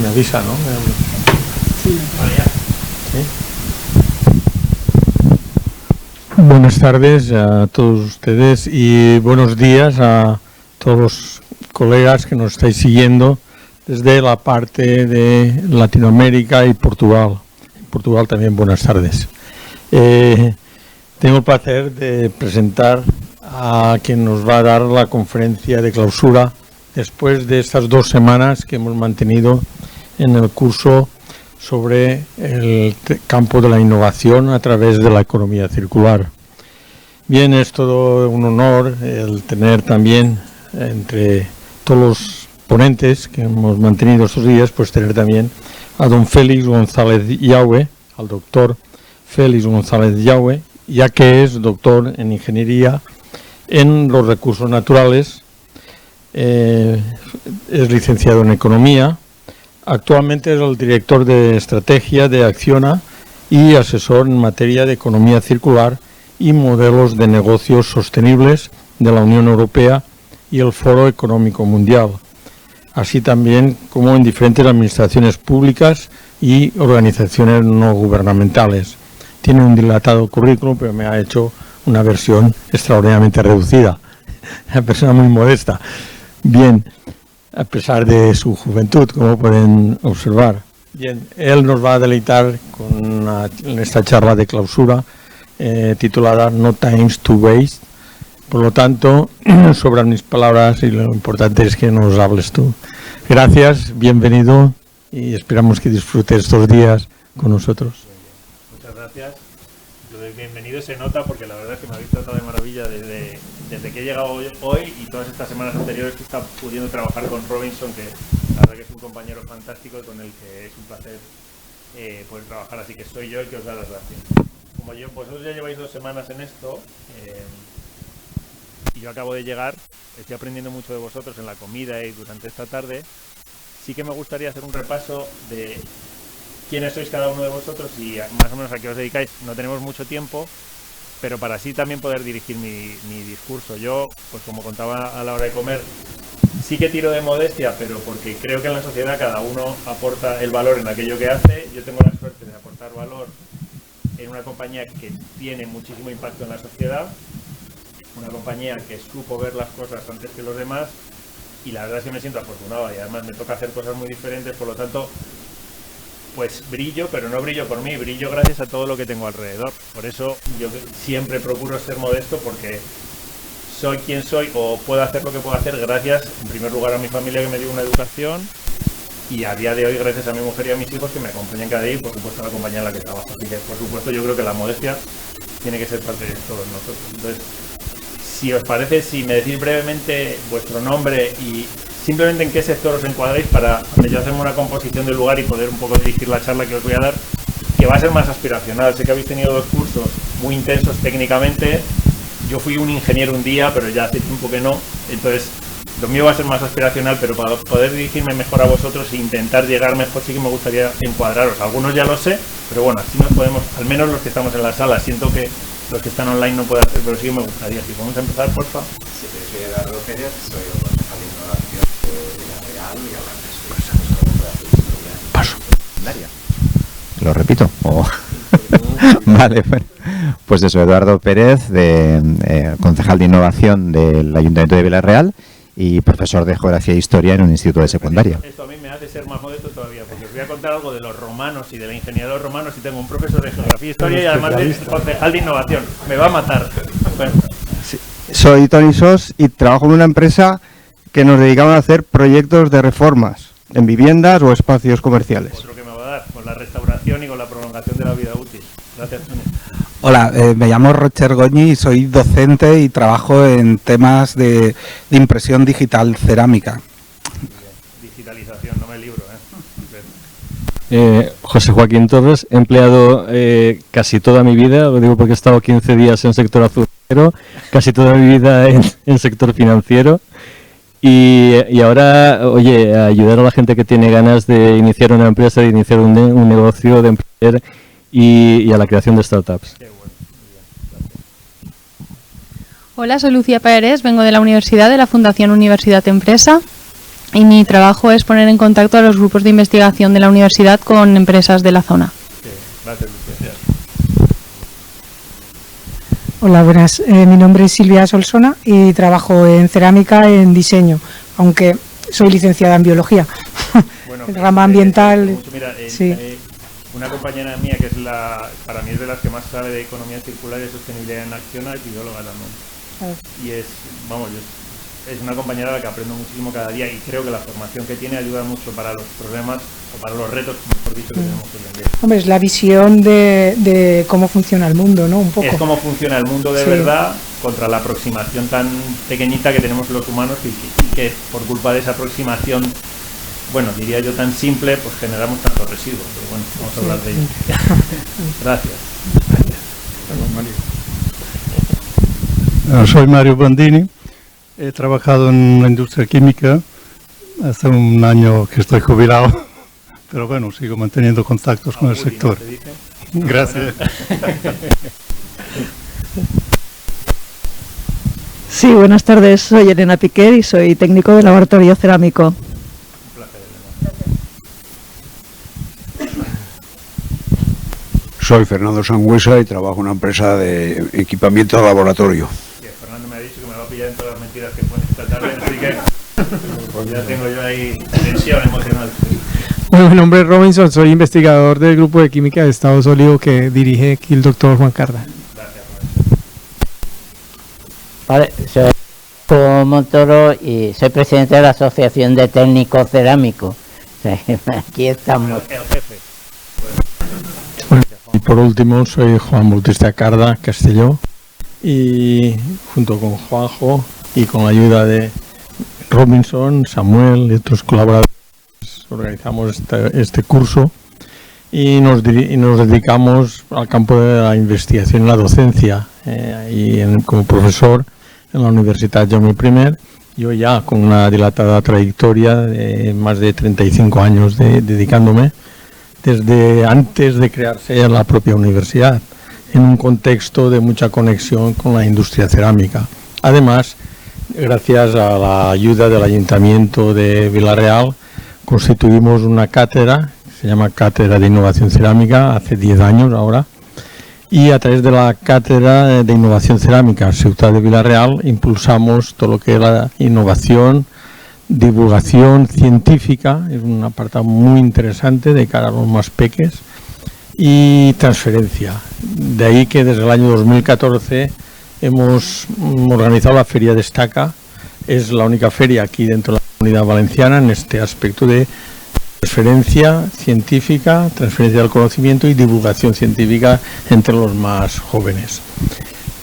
Me avisa, ¿no? Sí. ¿Sí? Buenas tardes a todos ustedes y buenos días a todos los colegas que nos estáis siguiendo desde la parte de Latinoamérica y Portugal. En Portugal también buenas tardes. Tengo el placer de presentar a quien nos va a dar la conferencia de clausura después de estas 2 semanas que hemos mantenido en el curso sobre el campo de la innovación a través de la economía circular. Bien, es todo un honor el tener también entre todos los ponentes que hemos mantenido estos días, pues tener también a don Félix González Yaue, al doctor Félix González Yaue, ya que es doctor en ingeniería en los recursos naturales, es licenciado en economía. Actualmente es el director de estrategia de Acciona y asesor en materia de economía circular y modelos de negocios sostenibles de la Unión Europea y el Foro Económico Mundial, así también como en diferentes administraciones públicas y organizaciones no gubernamentales. Tiene un dilatado currículum, pero me ha hecho una versión extraordinariamente reducida, una persona muy modesta. Bien, a pesar de su juventud, como pueden observar. Bien, él nos va a deleitar con esta charla de clausura titulada No Times to Waste. Por lo tanto, sobran mis palabras y lo importante es que nos hables tú. Gracias, bienvenido y esperamos que disfrutes estos días con nosotros. Muchas gracias. Lo de bienvenido se nota porque la verdad es que me habéis tratado de maravilla desde que he llegado hoy y todas estas semanas anteriores que he estado pudiendo trabajar con Robinson, que la verdad que es un compañero fantástico y con el que es un placer poder trabajar, así que soy yo el que os da las gracias. Como vosotros ya lleváis 2 semanas en esto y yo acabo de llegar, estoy aprendiendo mucho de vosotros en la comida y durante esta tarde. Sí que me gustaría hacer un repaso de quiénes sois cada uno de vosotros y más o menos a qué os dedicáis. No tenemos mucho tiempo, pero para así también poder dirigir mi discurso. Yo, pues como contaba a la hora de comer, sí que tiro de modestia, pero porque creo que en la sociedad cada uno aporta el valor en aquello que hace. Yo tengo la suerte de aportar valor en una compañía que tiene muchísimo impacto en la sociedad, una compañía que supo ver las cosas antes que los demás, y la verdad es que me siento afortunado y además me toca hacer cosas muy diferentes, por lo tanto pues brillo, pero no brillo por mí, brillo gracias a todo lo que tengo alrededor. Por eso yo siempre procuro ser modesto, porque soy quien soy o puedo hacer lo que puedo hacer gracias, en primer lugar, a mi familia que me dio una educación y a día de hoy gracias a mi mujer y a mis hijos que me acompañan cada día y por supuesto a la compañía en la que trabajo. Así que por supuesto yo creo que la modestia tiene que ser parte de todos nosotros. Entonces, si os parece, si me decís brevemente vuestro nombre y simplemente en qué sector os encuadráis para yo hacerme una composición del lugar y poder un poco dirigir la charla que os voy a dar, que va a ser más aspiracional. Sé que habéis tenido 2 cursos muy intensos técnicamente. Yo fui un ingeniero un día, pero ya hace tiempo que no. Entonces, lo mío va a ser más aspiracional, pero para poder dirigirme mejor a vosotros e intentar llegar mejor, sí que me gustaría encuadraros. Algunos ya lo sé, pero bueno, así nos podemos, al menos los que estamos en la sala. Siento que los que están online no pueden hacer, pero sí que me gustaría. Si podemos empezar, porfa. Sí, soy Eduardo Pérez, soy el concejal de innovación de Villarreal y ahora estoy paso. ¿Lo repito? Vale, bueno. Pues eso, Eduardo Pérez, concejal de innovación del Ayuntamiento de Villarreal y profesor de Geografía e Historia en un instituto de secundaria. Esto a mí me hace ser más modesto todavía, porque os voy a contar algo de los romanos y de la ingeniería de los romanos y tengo un profesor de Geografía e Historia y además de concejal de innovación. Me va a matar. Bueno. Sí. Soy Tony Sos y trabajo en una empresa que nos dedicamos a hacer proyectos de reformas en viviendas o espacios comerciales. Otro que me va a dar, con la restauración y con la prolongación de la vida útil. Gracias, Tony. Hola, me llamo Roger Goñi y soy docente y trabajo en temas de impresión digital cerámica. Digitalización, no me libro, José Joaquín Torres, he empleado casi toda mi vida, lo digo porque he estado 15 días en sector azucarero, casi toda mi vida en sector financiero y ahora, oye, ayudar a la gente que tiene ganas de iniciar una empresa, de iniciar un negocio, de emprender y a la creación de startups. Hola, soy Lucía Pérez, vengo de la Universidad, de la Fundación Universidad Empresa y mi trabajo es poner en contacto a los grupos de investigación de la universidad con empresas de la zona. Gracias, Lucía. Hola, buenas. Mi nombre es Silvia Solsona y trabajo en cerámica en diseño, aunque soy licenciada en biología. Bueno, rama ambiental. Mira, sí. Una compañera mía que es para mí es de las que más sabe de economía circular y sostenibilidad en acción, es bióloga también. Y es una compañera a la que aprendo muchísimo cada día y creo que la formación que tiene ayuda mucho para los problemas o para los retos, mejor dicho, que tenemos hoy en día. Hombre, es la visión de cómo funciona el mundo, ¿no? Un poco. Es cómo funciona el mundo de verdad contra la aproximación tan pequeñita que tenemos los humanos y que por culpa de esa aproximación, bueno, diría yo tan simple, pues generamos tantos residuos. Pero bueno, vamos a hablar de ello. Gracias. Soy Mario Bandini. He trabajado en la industria química, hace un año que estoy jubilado, pero bueno, sigo manteniendo contactos con el sector. Gracias. Sí, buenas tardes, soy Elena Piquer y soy técnico de laboratorio cerámico. Un placer, Elena. Soy Fernando Sangüesa y trabajo en una empresa de equipamiento de laboratorio. Fernando me ha dicho que me va a pillar en todas las mentiras que pone esta tarde, así que ya tengo yo ahí tensión emocional. Bueno, mi nombre es Robinson, soy investigador del grupo de química de estado sólido que dirige aquí el doctor Juan Carda. Gracias, Vale, soy Juan Montoro y soy presidente de la Asociación de Técnicos Cerámicos. Aquí estamos. El jefe. Y por último, soy Juan Bautista Carda Castelló y junto con Juanjo y con la ayuda de Robinson, Samuel y otros colaboradores organizamos este curso y nos dedicamos al campo de la investigación y la docencia como profesor en la Universidad Jaume I, yo ya con una dilatada trayectoria de más de 35 años dedicándome desde antes de crearse la propia universidad, en un contexto de mucha conexión con la industria cerámica. Además, gracias a la ayuda del Ayuntamiento de Vila-real, constituimos una cátedra, se llama Cátedra de Innovación Cerámica, hace 10 años ahora, y a través de la Cátedra de Innovación Cerámica Ciudad de Vila-real impulsamos todo lo que es la innovación, divulgación científica, es un apartado muy interesante de cara a los más peques, y transferencia. De ahí que desde el año 2014 hemos organizado la Feria Destaca, es la única feria aquí dentro de la Comunidad Valenciana en este aspecto de transferencia científica, transferencia del conocimiento y divulgación científica entre los más jóvenes.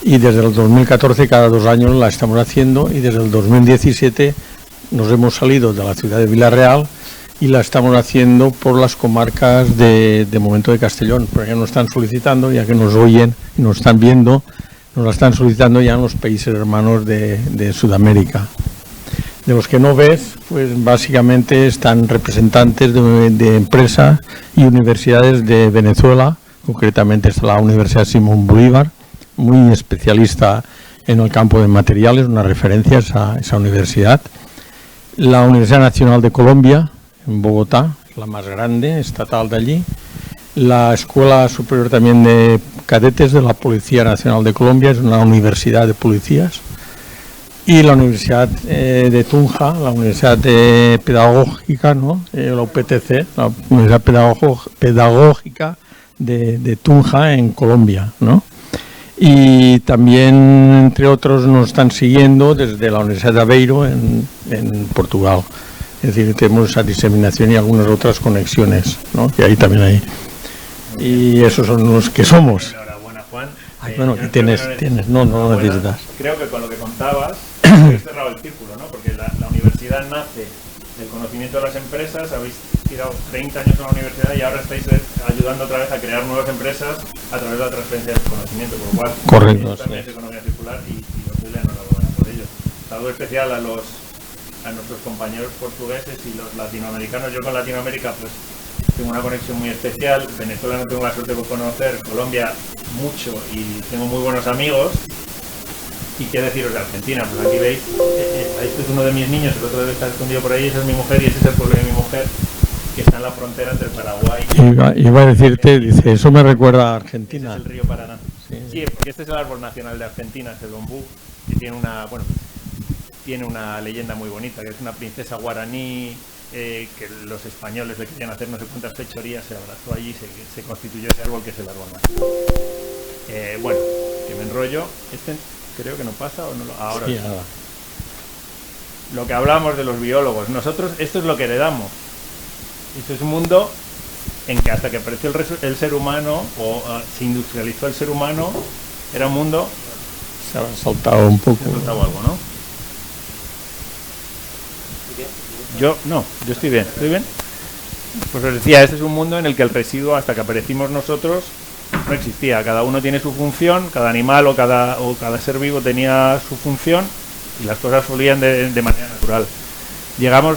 Y desde el 2014 cada 2 años la estamos haciendo y desde el 2017 nos hemos salido de la ciudad de Vila-real y la estamos haciendo por las comarcas de momento de Castellón, porque nos están solicitando, ya que nos oyen y nos están viendo, nos la están solicitando ya en los países hermanos de Sudamérica. De los que no ves, pues básicamente están representantes de empresas y universidades de Venezuela, concretamente está la Universidad Simón Bolívar, muy especialista en el campo de materiales, una referencia a esa universidad. La Universidad Nacional de Colombia, en Bogotá, la más grande, estatal de allí. La Escuela Superior también de Cadetes de la Policía Nacional de Colombia, es una universidad de policías. Y la Universidad de Tunja, la Universidad Pedagógica, ¿no? La UPTC, la Universidad Pedagógica de Tunja en Colombia, ¿no? Y también, entre otros, nos están siguiendo desde la Universidad de Aveiro en Portugal. Es decir, tenemos esa diseminación y algunas otras conexiones, ¿no? Que ahí también hay. Y esos son los que somos. Enhorabuena, Juan. Bueno, aquí tienes, no necesitas. Creo que con lo que contabas, habéis cerrado el círculo, ¿no? Porque la universidad nace del conocimiento de las empresas, habéis tirado 30 años en la universidad y ahora estáis ayudando otra vez a crear nuevas empresas a través de la transferencia del conocimiento, por lo cual correcto, también es economía circular y os doy la enhorabuena por ello. Saludo especial a nuestros compañeros portugueses y los latinoamericanos. Yo con Latinoamérica pues tengo una conexión muy especial. Venezuela no tengo la suerte de conocer, Colombia mucho y tengo muy buenos amigos. ¿Y qué deciros de Argentina? Pues aquí veis, este es uno de mis niños, el otro debe estar escondido por ahí, esa es mi mujer y ese es el pueblo de mi mujer, que está en la frontera entre Paraguay y... Iba a decirte, dice, eso me recuerda a Argentina. Ese es el río Paraná. Sí, porque este es el árbol nacional de Argentina, es el bambú, que tiene una leyenda muy bonita, que es una princesa guaraní, que los españoles le querían hacer no sé cuántas fechorías, se abrazó allí y se constituyó ese árbol que es el árbol nacional. Bueno, que me enrollo, creo que no pasa o no ahora sí. Lo que hablamos de los biólogos, nosotros esto es lo que heredamos. Esto es un mundo en que hasta que apareció el ser humano o se industrializó el ser humano, era un mundo... Se ha saltado un poco. Se ha saltado algo, ¿no? Yo estoy bien. ¿Estoy bien? Pues os decía, este es un mundo en el que el residuo, hasta que aparecimos nosotros, no existía. Cada uno tiene su función, cada animal o cada ser vivo tenía su función y las cosas fluían de manera natural. Llegamos,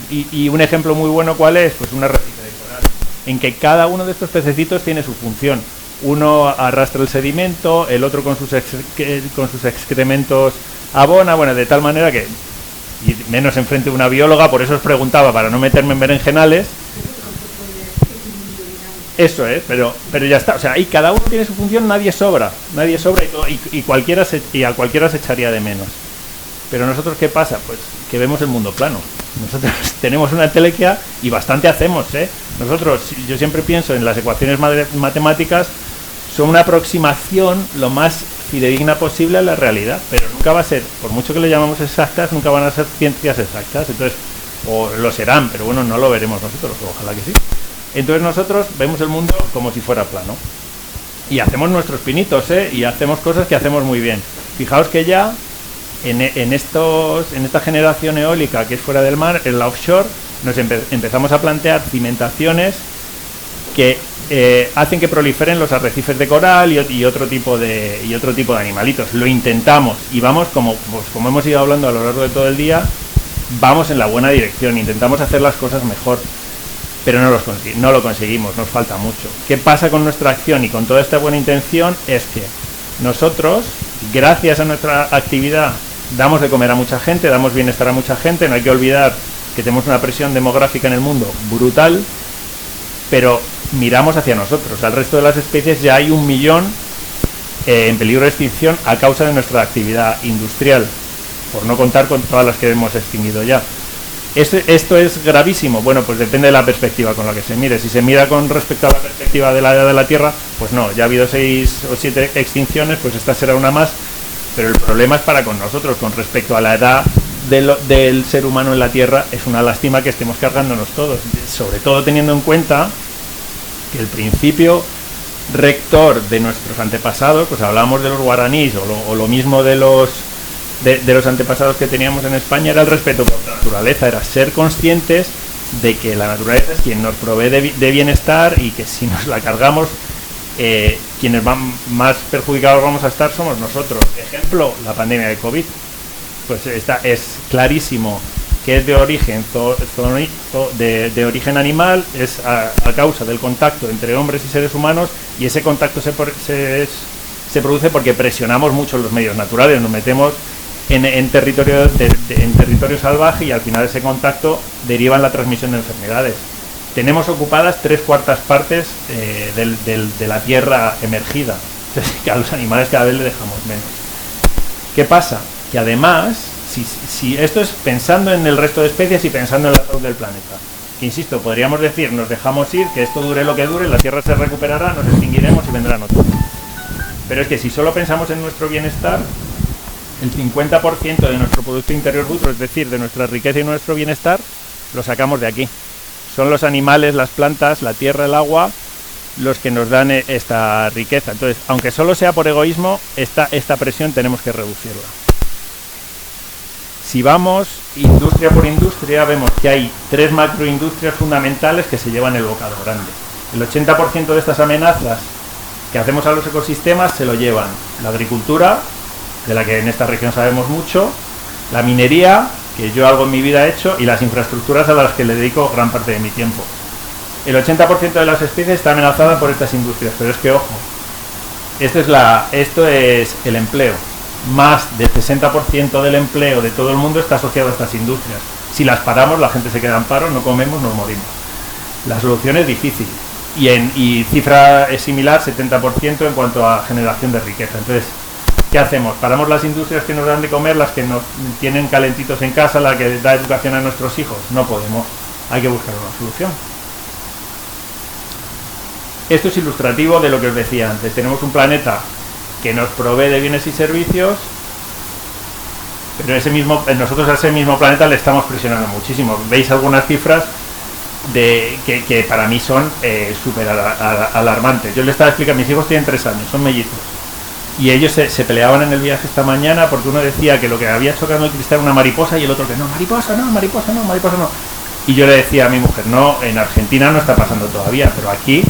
y un ejemplo muy bueno, ¿cuál es? Pues una réplica de coral, en que cada uno de estos pececitos tiene su función. Uno arrastra el sedimento, el otro con sus excrementos abona, bueno, de tal manera que, y menos enfrente de una bióloga, por eso os preguntaba, para no meterme en berenjenales. Eso es, pero ya está, o sea, ahí cada uno tiene su función, nadie sobra y a cualquiera se echaría de menos. Pero nosotros, ¿qué pasa? Pues que vemos el mundo plano. Nosotros tenemos una entelequia y bastante hacemos, ¿eh? Nosotros, yo siempre pienso en las ecuaciones matemáticas, son una aproximación lo más fidedigna posible a la realidad, pero nunca va a ser, por mucho que le llamamos exactas, nunca van a ser ciencias exactas, entonces, o lo serán, pero bueno, no lo veremos nosotros, ojalá que sí. Entonces nosotros vemos el mundo como si fuera plano. Y hacemos nuestros pinitos, y hacemos cosas que hacemos muy bien. Fijaos que ya en esta generación eólica que es fuera del mar, en la offshore, nos empezamos a plantear cimentaciones que hacen que proliferen los arrecifes de coral y otro tipo de animalitos. Lo intentamos y vamos, como hemos ido hablando a lo largo de todo el día, vamos en la buena dirección, intentamos hacer las cosas mejor, pero no lo conseguimos, nos falta mucho. ¿Qué pasa con nuestra acción y con toda esta buena intención? Es que nosotros, gracias a nuestra actividad, damos de comer a mucha gente, damos bienestar a mucha gente. No hay que olvidar que tenemos una presión demográfica en el mundo brutal, pero miramos hacia nosotros. Al resto de las especies ya hay 1 millón en peligro de extinción a causa de nuestra actividad industrial, por no contar con todas las que hemos extinguido ya. ¿Esto es gravísimo? Bueno, pues depende de la perspectiva con la que se mire. Si se mira con respecto a la perspectiva de la edad de la Tierra, pues no, ya ha habido 6 o 7 extinciones, pues esta será una más, pero el problema es para con nosotros. Con respecto a la edad del ser humano en la Tierra, es una lástima que estemos cargándonos todos, sobre todo teniendo en cuenta que el principio rector de nuestros antepasados, pues hablábamos de los guaraníes o lo mismo de los antepasados que teníamos en España, era el respeto por la naturaleza, era ser conscientes de que la naturaleza es quien nos provee de bienestar y que si nos la cargamos, quienes más perjudicados vamos a estar somos nosotros. Ejemplo, la pandemia de COVID, pues es clarísimo que es de origen de origen animal, es a causa del contacto entre hombres y seres humanos, y ese contacto se produce porque presionamos mucho los medios naturales, nos metemos en territorio salvaje y al final ese contacto deriva en la transmisión de enfermedades. Tenemos ocupadas 3/4 partes de la tierra emergida, que a los animales cada vez le dejamos menos. ¿Qué pasa? Que además, si esto es pensando en el resto de especies y pensando en la salud del planeta, que insisto, podríamos decir, nos dejamos ir, que esto dure lo que dure, la tierra se recuperará, nos extinguiremos y vendrán otros. Pero es que si solo pensamos en nuestro bienestar, el 50% de nuestro Producto Interior Bruto, es decir, de nuestra riqueza y nuestro bienestar, lo sacamos de aquí. Son los animales, las plantas, la tierra, el agua, los que nos dan esta riqueza. Entonces, aunque solo sea por egoísmo, esta presión tenemos que reducirla. Si vamos industria por industria, vemos que hay 3 macroindustrias fundamentales que se llevan el bocado grande. El 80% de estas amenazas que hacemos a los ecosistemas se lo llevan la agricultura, de la que en esta región sabemos mucho, la minería, que yo algo en mi vida he hecho, y las infraestructuras a las que le dedico gran parte de mi tiempo. El 80% de las especies está amenazada por estas industrias, pero es que ojo, esto es el empleo. más del 60% del empleo de todo el mundo está asociado a estas industrias. Si las paramos, la gente se queda en paro, no comemos, nos morimos. La solución es difícil. Y cifra es similar, 70% en cuanto a generación de riqueza. Entonces, ¿qué hacemos? ¿Paramos las industrias que nos dan de comer, las que nos tienen calentitos en casa, la que da educación a nuestros hijos? No podemos. Hay que buscar una solución. Esto es ilustrativo de lo que os decía antes. Tenemos un planeta que nos provee de bienes y servicios, pero nosotros a ese mismo planeta le estamos presionando muchísimo. Veis algunas cifras que para mí son súper alarmantes. Yo les estaba explicando, mis hijos tienen 3 años, son mellizos, y ellos se peleaban en el viaje esta mañana porque uno decía que lo que había chocado en el cristal era una mariposa y el otro que no, mariposa no, mariposa no, mariposa no. Y yo le decía a mi mujer, no, en Argentina no está pasando todavía, pero aquí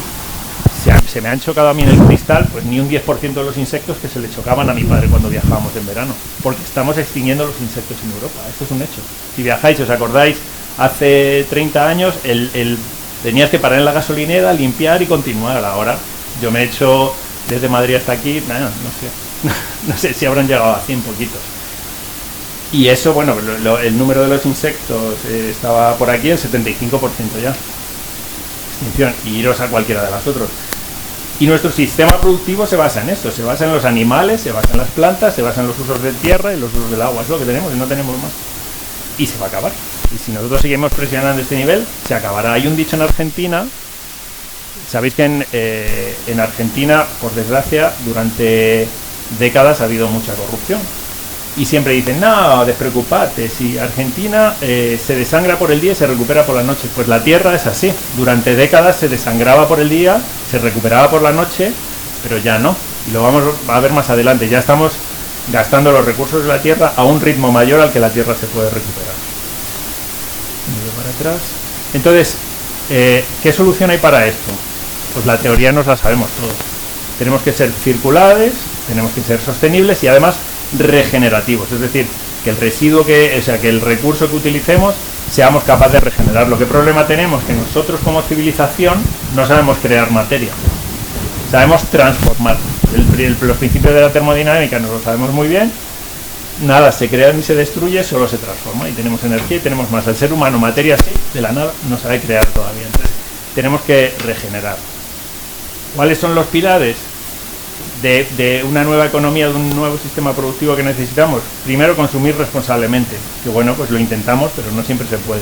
se me han chocado a mí en el cristal pues ni un 10% de los insectos que se le chocaban a mi padre cuando viajábamos en verano, porque estamos extinguiendo los insectos en Europa. Esto es un hecho. Si viajáis, os acordáis, hace 30 años tenías que parar en la gasolinera, limpiar y continuar. Ahora yo me he hecho desde Madrid hasta aquí, no sé si habrán llegado a 100 poquitos. Y eso, bueno, el número de los insectos estaba por aquí el 75% ya. Extinción, y iros a cualquiera de las otras. Y nuestro sistema productivo se basa en eso, se basa en los animales, se basa en las plantas, se basa en los usos de tierra y los usos del agua. Es lo que tenemos y no tenemos más. Y se va a acabar. Y si nosotros seguimos presionando este nivel, se acabará. Hay un dicho en Argentina, sabéis que en Argentina, por desgracia, durante décadas ha habido mucha corrupción. Y siempre dicen, no, despreocupate, si Argentina se desangra por el día y se recupera por la noche. Pues la tierra es así. Durante décadas se desangraba por el día, se recuperaba por la noche, pero ya no. Y lo vamos a ver más adelante. Ya estamos gastando los recursos de la tierra a un ritmo mayor al que la tierra se puede recuperar. Para atrás. Entonces, ¿qué solución hay para esto? Pues la teoría nos la sabemos todos. Tenemos que ser circulares, tenemos que ser sostenibles y además regenerativos, es decir, que el recurso que utilicemos seamos capaces de regenerarlo. ¿Qué problema tenemos? Que nosotros como civilización no sabemos crear materia, sabemos transformar. Los principios de la termodinámica nos lo sabemos muy bien. Nada se crea ni se destruye, solo se transforma, y tenemos energía y tenemos más. El ser humano, materia así, de la nada, no sabe crear todavía. Entonces, tenemos que regenerar. ¿Cuáles son los pilares de una nueva economía, de un nuevo sistema productivo que necesitamos? Primero, consumir responsablemente, que bueno, pues lo intentamos, pero no siempre se puede.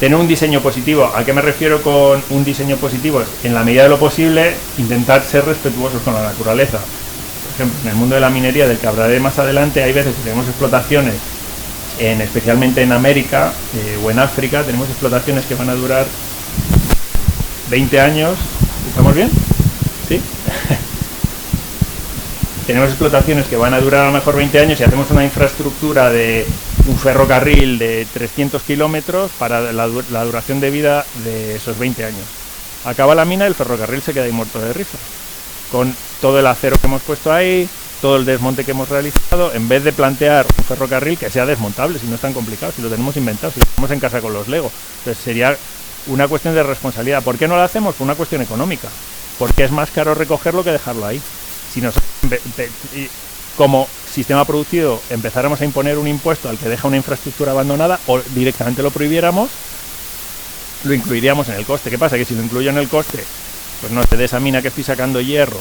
Tener un diseño positivo. ¿A qué me refiero con un diseño positivo? En la medida de lo posible, intentar ser respetuosos con la naturaleza. Por ejemplo, en el mundo de la minería, del que hablaré más adelante, hay veces que tenemos explotaciones, especialmente en América o en África, tenemos explotaciones que van a durar 20 años. ¿Estamos bien? ¿Sí? Tenemos explotaciones que van a durar a lo mejor 20 años y hacemos una infraestructura de un ferrocarril de 300 kilómetros para la duración de vida de esos 20 años. Acaba la mina y el ferrocarril se queda ahí muerto de risa. Con todo el acero que hemos puesto ahí, todo el desmonte que hemos realizado, en vez de plantear un ferrocarril que sea desmontable, si no es tan complicado, si lo tenemos inventado, si lo tenemos en casa con los Lego. Entonces sería una cuestión de responsabilidad. ¿Por qué no lo hacemos? Por una cuestión económica. Porque es más caro recogerlo que dejarlo ahí. Si nosotros, como sistema productivo, empezáramos a imponer un impuesto al que deja una infraestructura abandonada, o directamente lo prohibiéramos, lo incluiríamos en el coste. ¿Qué pasa? Que si lo incluyo en el coste, pues no sé, de esa mina que estoy sacando hierro,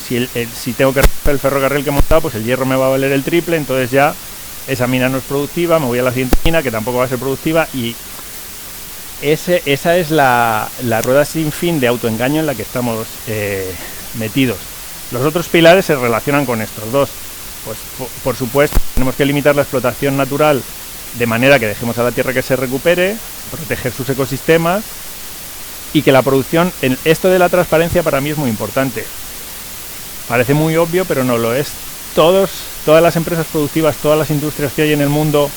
si tengo que recoger el ferrocarril que he montado, pues el hierro me va a valer el triple, entonces ya esa mina no es productiva, me voy a la siguiente mina que tampoco va a ser productiva, y esa es la rueda sin fin de autoengaño en la que estamos metidos. Los otros pilares se relacionan con estos dos. Pues por supuesto tenemos que limitar la explotación natural de manera que dejemos a la tierra que se recupere, proteger sus ecosistemas, y que la producción, esto de la transparencia para mí es muy importante. Parece muy obvio, pero no lo es. Todas las empresas productivas, todas las industrias que hay en el mundo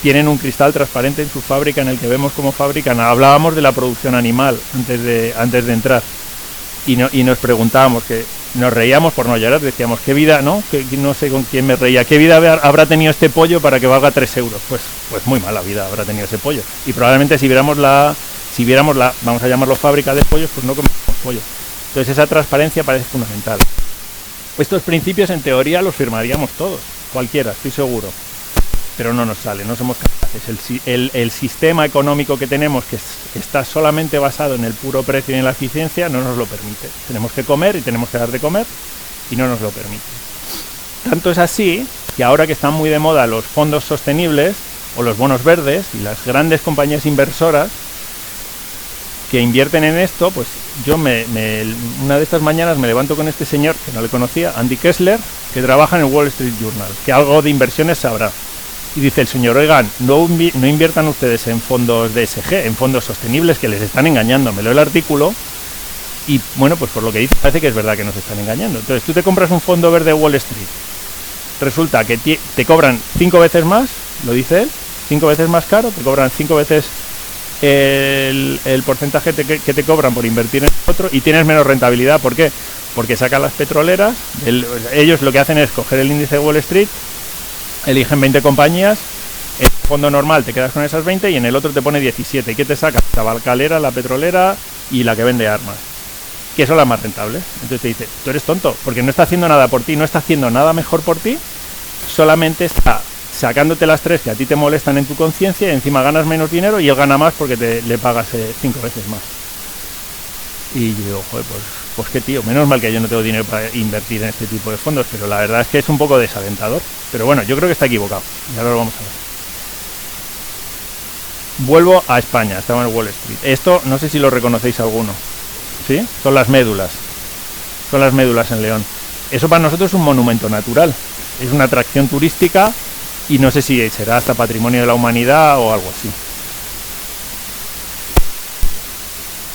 tienen un cristal transparente en su fábrica en el que vemos cómo fabrican. Hablábamos de la producción animal antes de entrar, y nos preguntábamos, que nos reíamos por no llorar, decíamos, ¿qué vida, no? Que no sé con quién me reía, ¿qué vida habrá tenido este pollo para que valga 3 euros? Pues muy mala vida habrá tenido ese pollo. Y probablemente si viéramos la, vamos a llamarlo fábrica de pollos, pues no comemos pollo. Entonces esa transparencia parece fundamental. Estos principios en teoría los firmaríamos todos, cualquiera, estoy seguro, pero no nos sale, no somos capaces. El sistema económico que tenemos, que está solamente basado en el puro precio y en la eficiencia, no nos lo permite. Tenemos que comer y tenemos que dar de comer y no nos lo permite. Tanto es así que ahora que están muy de moda los fondos sostenibles o los bonos verdes y las grandes compañías inversoras que invierten en esto, pues yo una de estas mañanas me levanto con este señor que no le conocía, Andy Kessler, que trabaja en el Wall Street Journal, que algo de inversiones sabrá. Y dice el señor, oigan, no inviertan ustedes en fondos DSG, en fondos sostenibles, que les están engañando. Me leo el artículo y, bueno, pues por lo que dice parece que es verdad que nos están engañando. Entonces tú te compras un fondo verde Wall Street, resulta que te cobran 5 veces más, lo dice él, 5 veces más caro, te cobran 5 veces el porcentaje que te cobran por invertir en otro y tienes menos rentabilidad. ¿Por qué? Porque sacan las petroleras, ellos lo que hacen es coger el índice de Wall Street, eligen 20 compañías, en el fondo normal te quedas con esas 20 y en el otro te pone 17. ¿Y qué te saca? La tabacalera, la petrolera y la que vende armas, que son las más rentables. Entonces te dice, tú eres tonto, porque no está haciendo nada por ti, no está haciendo nada mejor por ti, solamente está sacándote las 3 que a ti te molestan en tu conciencia y encima ganas menos dinero y él gana más porque le pagas 5 veces más. Y yo digo, joder, pues qué tío, menos mal que yo no tengo dinero para invertir en este tipo de fondos, pero la verdad es que es un poco desalentador. Pero bueno, yo creo que está equivocado y ahora lo vamos a ver. Vuelvo a España, estaba en Wall Street. Esto no sé si lo reconocéis alguno, ¿sí? Son las médulas en León. Eso para nosotros es un monumento natural, es una atracción turística y no sé si será hasta patrimonio de la humanidad o algo así.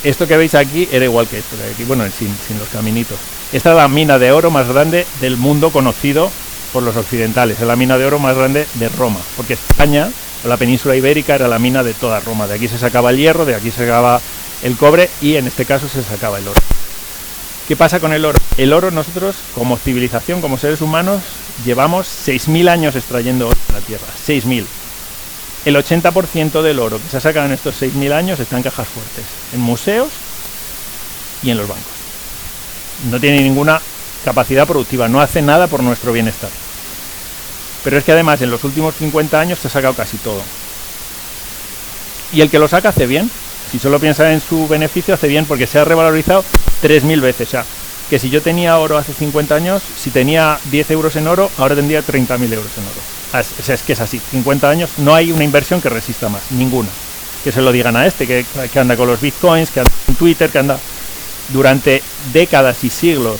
Esto que veis aquí era igual que esto de aquí, bueno, sin los caminitos. Esta es la mina de oro más grande del mundo conocido por los occidentales, es la mina de oro más grande de Roma, porque España, o la península ibérica, era la mina de toda Roma. De aquí se sacaba el hierro, de aquí se sacaba el cobre y en este caso se sacaba el oro. ¿Qué pasa con el oro? El oro nosotros, como civilización, como seres humanos, llevamos 6.000 años extrayendo oro de la Tierra, 6.000. El 80% del oro que se ha sacado en estos 6.000 años está en cajas fuertes, en museos y en los bancos. No tiene ninguna capacidad productiva, no hace nada por nuestro bienestar. Pero es que además en los últimos 50 años se ha sacado casi todo. Y el que lo saca hace bien. Si solo piensa en su beneficio, hace bien porque se ha revalorizado 3.000 veces. O sea, que si yo tenía oro hace 50 años, si tenía 10 euros en oro, ahora tendría 30.000 euros en oro. O sea, es que es así. 50 años no hay una inversión que resista más, ninguna. Que se lo digan a este, que anda con los bitcoins, que anda en Twitter, que anda... Durante décadas y siglos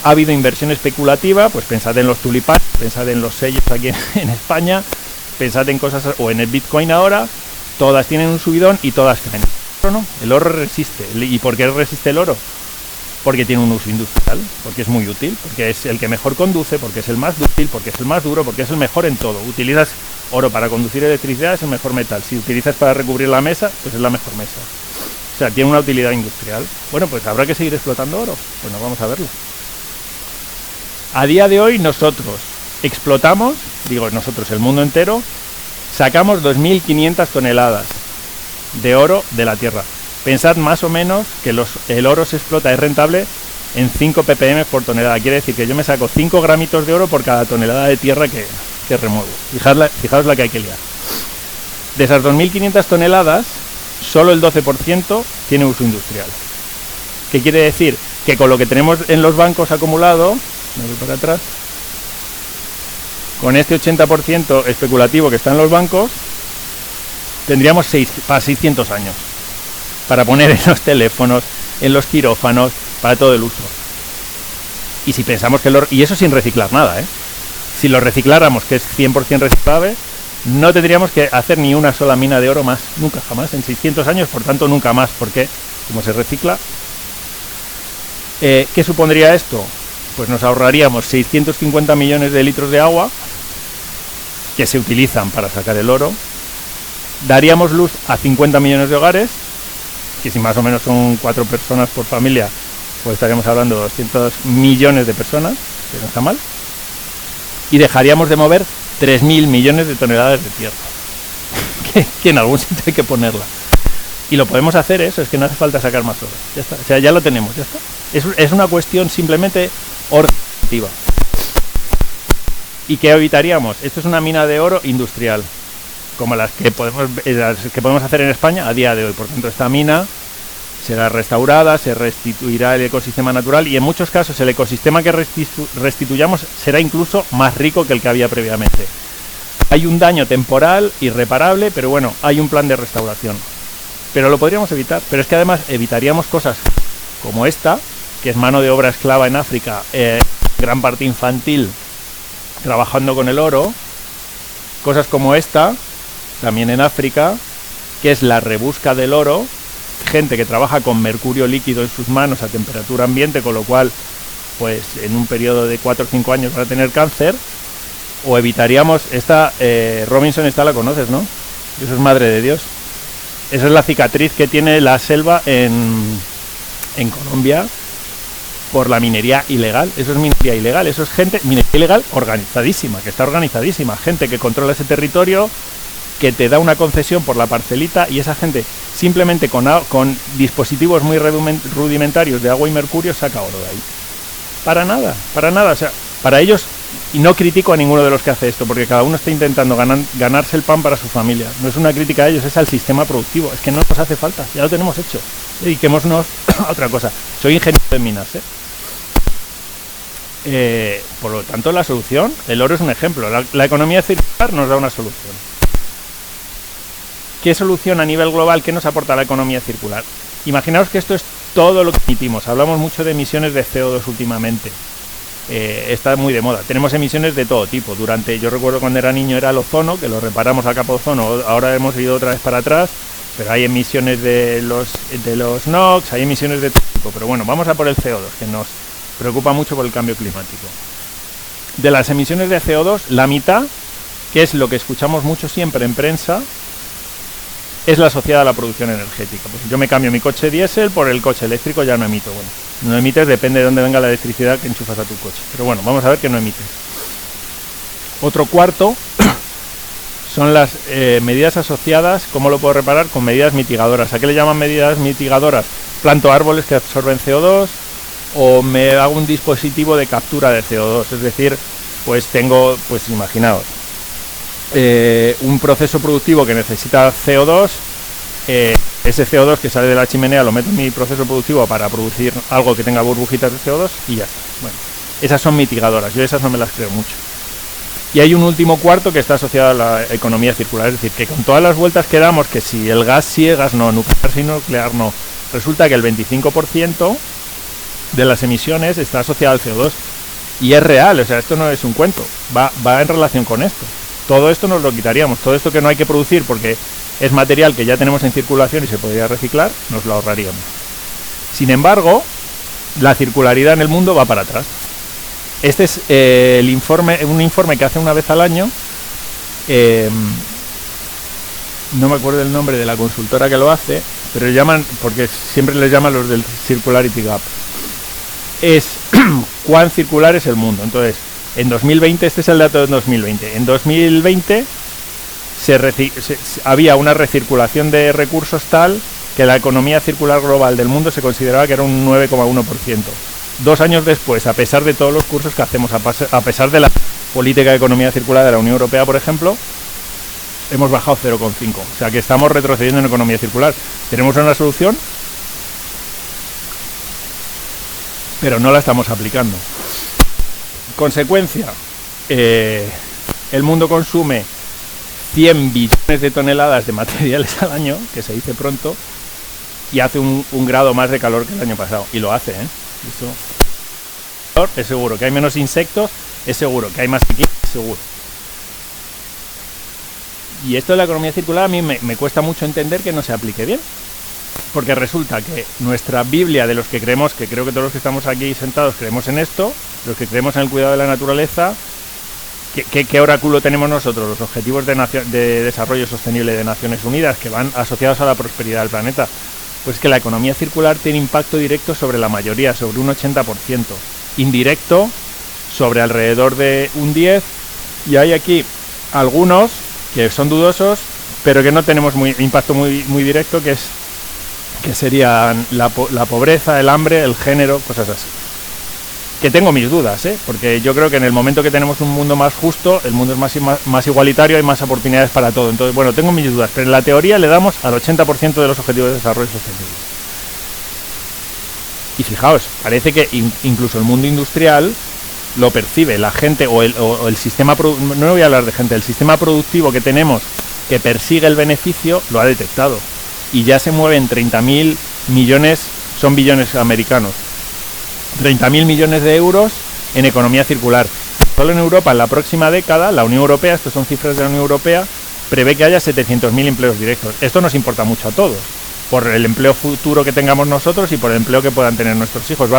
ha habido inversión especulativa, pues pensad en los tulipanes, pensad en los sellos aquí en España, pensad en cosas, o en el bitcoin ahora, todas tienen un subidón y todas caen. No, el oro resiste. ¿Y por qué resiste el oro? Porque tiene un uso industrial, porque es muy útil, porque es el que mejor conduce, porque es el más útil, porque es el más duro, porque es el mejor en todo. Utilizas oro para conducir electricidad, es el mejor metal. Si utilizas para recubrir la mesa, pues es la mejor mesa. O sea, tiene una utilidad industrial. Bueno, pues habrá que seguir explotando oro. Bueno, vamos a verlo. A día de hoy nosotros explotamos, digo nosotros, el mundo entero, sacamos 2.500 toneladas de oro de la Tierra. Pensad más o menos que el oro se explota, es rentable en 5 ppm por tonelada. Quiere decir que yo me saco 5 gramitos de oro por cada tonelada de tierra que remuevo. Fijaos la que hay que liar. De esas 2.500 toneladas, solo el 12% tiene uso industrial. ¿Qué quiere decir? Que con lo que tenemos en los bancos acumulado, me voy para atrás, con este 80% especulativo que está en los bancos, tendríamos para 600 años para poner en los teléfonos, en los quirófanos, para todo el uso. Y si pensamos que y eso sin reciclar nada, si lo recicláramos, que es 100% reciclable, no tendríamos que hacer ni una sola mina de oro más, nunca, jamás, en 600 años, por tanto nunca más, porque como se recicla, ¿qué supondría esto? Pues nos ahorraríamos 650 millones de litros de agua que se utilizan para sacar el oro, daríamos luz a 50 millones de hogares, que si más o menos son 4 personas por familia, pues estaríamos hablando de 200 millones de personas, que no está mal, y dejaríamos de mover 3.000 millones de toneladas de tierra, que en algún sitio hay que ponerla. Y lo podemos hacer, eso, es que no hace falta sacar más oro, ya está, o sea, ya lo tenemos, ya está. Es una cuestión simplemente positiva. ¿Y qué evitaríamos? Esto es una mina de oro industrial, como las que podemos hacer en España a día de hoy. Por tanto, esta mina será restaurada, se restituirá el ecosistema natural y en muchos casos el ecosistema que restituyamos será incluso más rico que el que había previamente. Hay un daño temporal, irreparable, pero bueno, hay un plan de restauración. Pero lo podríamos evitar. Pero es que además evitaríamos cosas como esta, que es mano de obra esclava en África, gran parte infantil, trabajando con el oro. Cosas como esta, también en África, que es la rebusca del oro. Gente que trabaja con mercurio líquido en sus manos a temperatura ambiente, con lo cual, pues en un periodo de 4 o 5 años van a tener cáncer. O evitaríamos esta, Robinson, esta la conoces, ¿no? Eso es Madre de Dios. Esa es la cicatriz que tiene la selva en Colombia por la minería ilegal. Eso es minería ilegal, eso es gente, minería ilegal organizadísima, que está organizadísima. Gente que controla ese territorio, que te da una concesión por la parcelita y esa gente simplemente con dispositivos muy rudimentarios de agua y mercurio saca oro de ahí. Para nada, o sea, para ellos, y no critico a ninguno de los que hace esto, porque cada uno está intentando ganarse el pan para su familia. No es una crítica a ellos, es al sistema productivo. Es que no nos hace falta, ya lo tenemos hecho. Dediquémonos a otra cosa. Soy ingeniero de minas, por lo tanto, la solución, el oro es un ejemplo. La economía circular nos da una solución. ¿Qué solución a nivel global, qué nos aporta la economía circular? Imaginaos que esto es todo lo que emitimos. Hablamos mucho de emisiones de CO2 últimamente. Está muy de moda. Tenemos emisiones de todo tipo. Yo recuerdo cuando era niño era el ozono, que lo reparamos a capa de ozono. Ahora hemos ido otra vez para atrás, pero hay emisiones de los NOx, hay emisiones de todo tipo. Pero bueno, vamos a por el CO2, que nos preocupa mucho por el cambio climático. De las emisiones de CO2, la mitad, que es lo que escuchamos mucho siempre en prensa, es la asociada a la producción energética. Pues yo me cambio mi coche diésel por el coche eléctrico, ya no emito. Bueno, no emites, depende de dónde venga la electricidad que enchufas a tu coche. Pero bueno, vamos a ver que no emites. Otro cuarto son las medidas asociadas. ¿Cómo lo puedo reparar? Con medidas mitigadoras. ¿A qué le llaman medidas mitigadoras? Planto árboles que absorben CO2 o me hago un dispositivo de captura de CO2. Es decir, pues tengo, pues imaginaos, un proceso productivo que necesita CO2, ese CO2 que sale de la chimenea lo meto en mi proceso productivo para producir algo que tenga burbujitas de CO2 y ya está. Bueno, esas son mitigadoras, yo esas no me las creo mucho. Y hay un último cuarto que está asociado a la economía circular, es decir, que con todas las vueltas que damos, que si el gas sí, el gas no, nuclear sí, nuclear no, resulta que el 25% de las emisiones está asociado al CO2 y es real, o sea, esto no es un cuento, va en relación con esto. Todo esto nos lo quitaríamos, todo esto que no hay que producir porque es material que ya tenemos en circulación y se podría reciclar, nos lo ahorraríamos. Sin embargo, la circularidad en el mundo va para atrás. Este es un informe que hace una vez al año, no me acuerdo el nombre de la consultora que lo hace, pero llaman, porque siempre les llaman los del Circularity Gap, es cuán circular es el mundo. Entonces, en 2020, este es el dato de 2020, en 2020 había una recirculación de recursos tal que la economía circular global del mundo se consideraba que era un 9,1%. 2 años después, a pesar de todos los cursos que hacemos, a pesar de la política de economía circular de la Unión Europea, por ejemplo, hemos bajado 0,5%. O sea que estamos retrocediendo en economía circular. ¿Tenemos una solución? Pero no la estamos aplicando. Consecuencia, el mundo consume 100 billones de toneladas de materiales al año, que se dice pronto, y hace un grado más de calor que el año pasado. Y lo hace, Eso es seguro. Que hay menos insectos, es seguro. Que hay más sequía, es seguro. Y esto de la economía circular a mí me cuesta mucho entender que no se aplique bien. Porque resulta que nuestra Biblia, de los que creemos, que creo que todos los que estamos aquí sentados creemos en esto, los que creemos en el cuidado de la naturaleza, ¿qué oráculo tenemos nosotros? Los Objetivos de Desarrollo Sostenible de Naciones Unidas, que van asociados a la prosperidad del planeta. Pues que la economía circular tiene impacto directo sobre la mayoría, sobre un 80%, indirecto sobre alrededor de un 10%, y hay aquí algunos que son dudosos, pero que no tenemos impacto muy directo, que serían la pobreza, el hambre, el género, cosas así. que tengo mis dudas, porque yo creo que en el momento que tenemos un mundo más justo, el mundo es más igualitario, hay más oportunidades para todo. Entonces, bueno, tengo mis dudas, pero en la teoría le damos al 80% de los objetivos de desarrollo sostenible. Y fijaos, parece que incluso el mundo industrial lo percibe, la gente o el sistema, no voy a hablar de gente, el sistema productivo que tenemos que persigue el beneficio lo ha detectado. Y ya se mueven 30.000 millones, son billones americanos, 30.000 millones de euros en economía circular. Solo en Europa, en la próxima década, la Unión Europea, estas son cifras de la Unión Europea, prevé que haya 700.000 empleos directos. Esto nos importa mucho a todos, por el empleo futuro que tengamos nosotros y por el empleo que puedan tener nuestros hijos.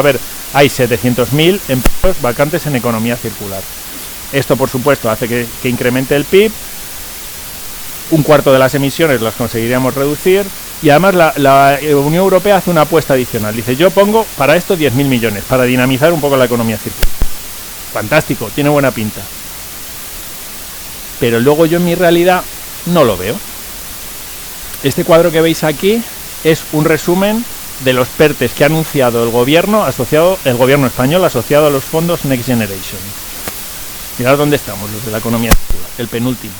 Hay 700.000 empleos vacantes en economía circular. Esto, por supuesto, hace que incremente el PIB, un cuarto de las emisiones las conseguiríamos reducir, y además la Unión Europea hace una apuesta adicional. Dice, yo pongo para esto 10.000 millones, para dinamizar un poco la economía circular. Fantástico, tiene buena pinta. Pero luego yo en mi realidad no lo veo. Este cuadro que veis aquí es un resumen de los PERTES que ha anunciado el gobierno español asociado a los fondos Next Generation. Mirad dónde estamos, los de la economía circular, el penúltimo.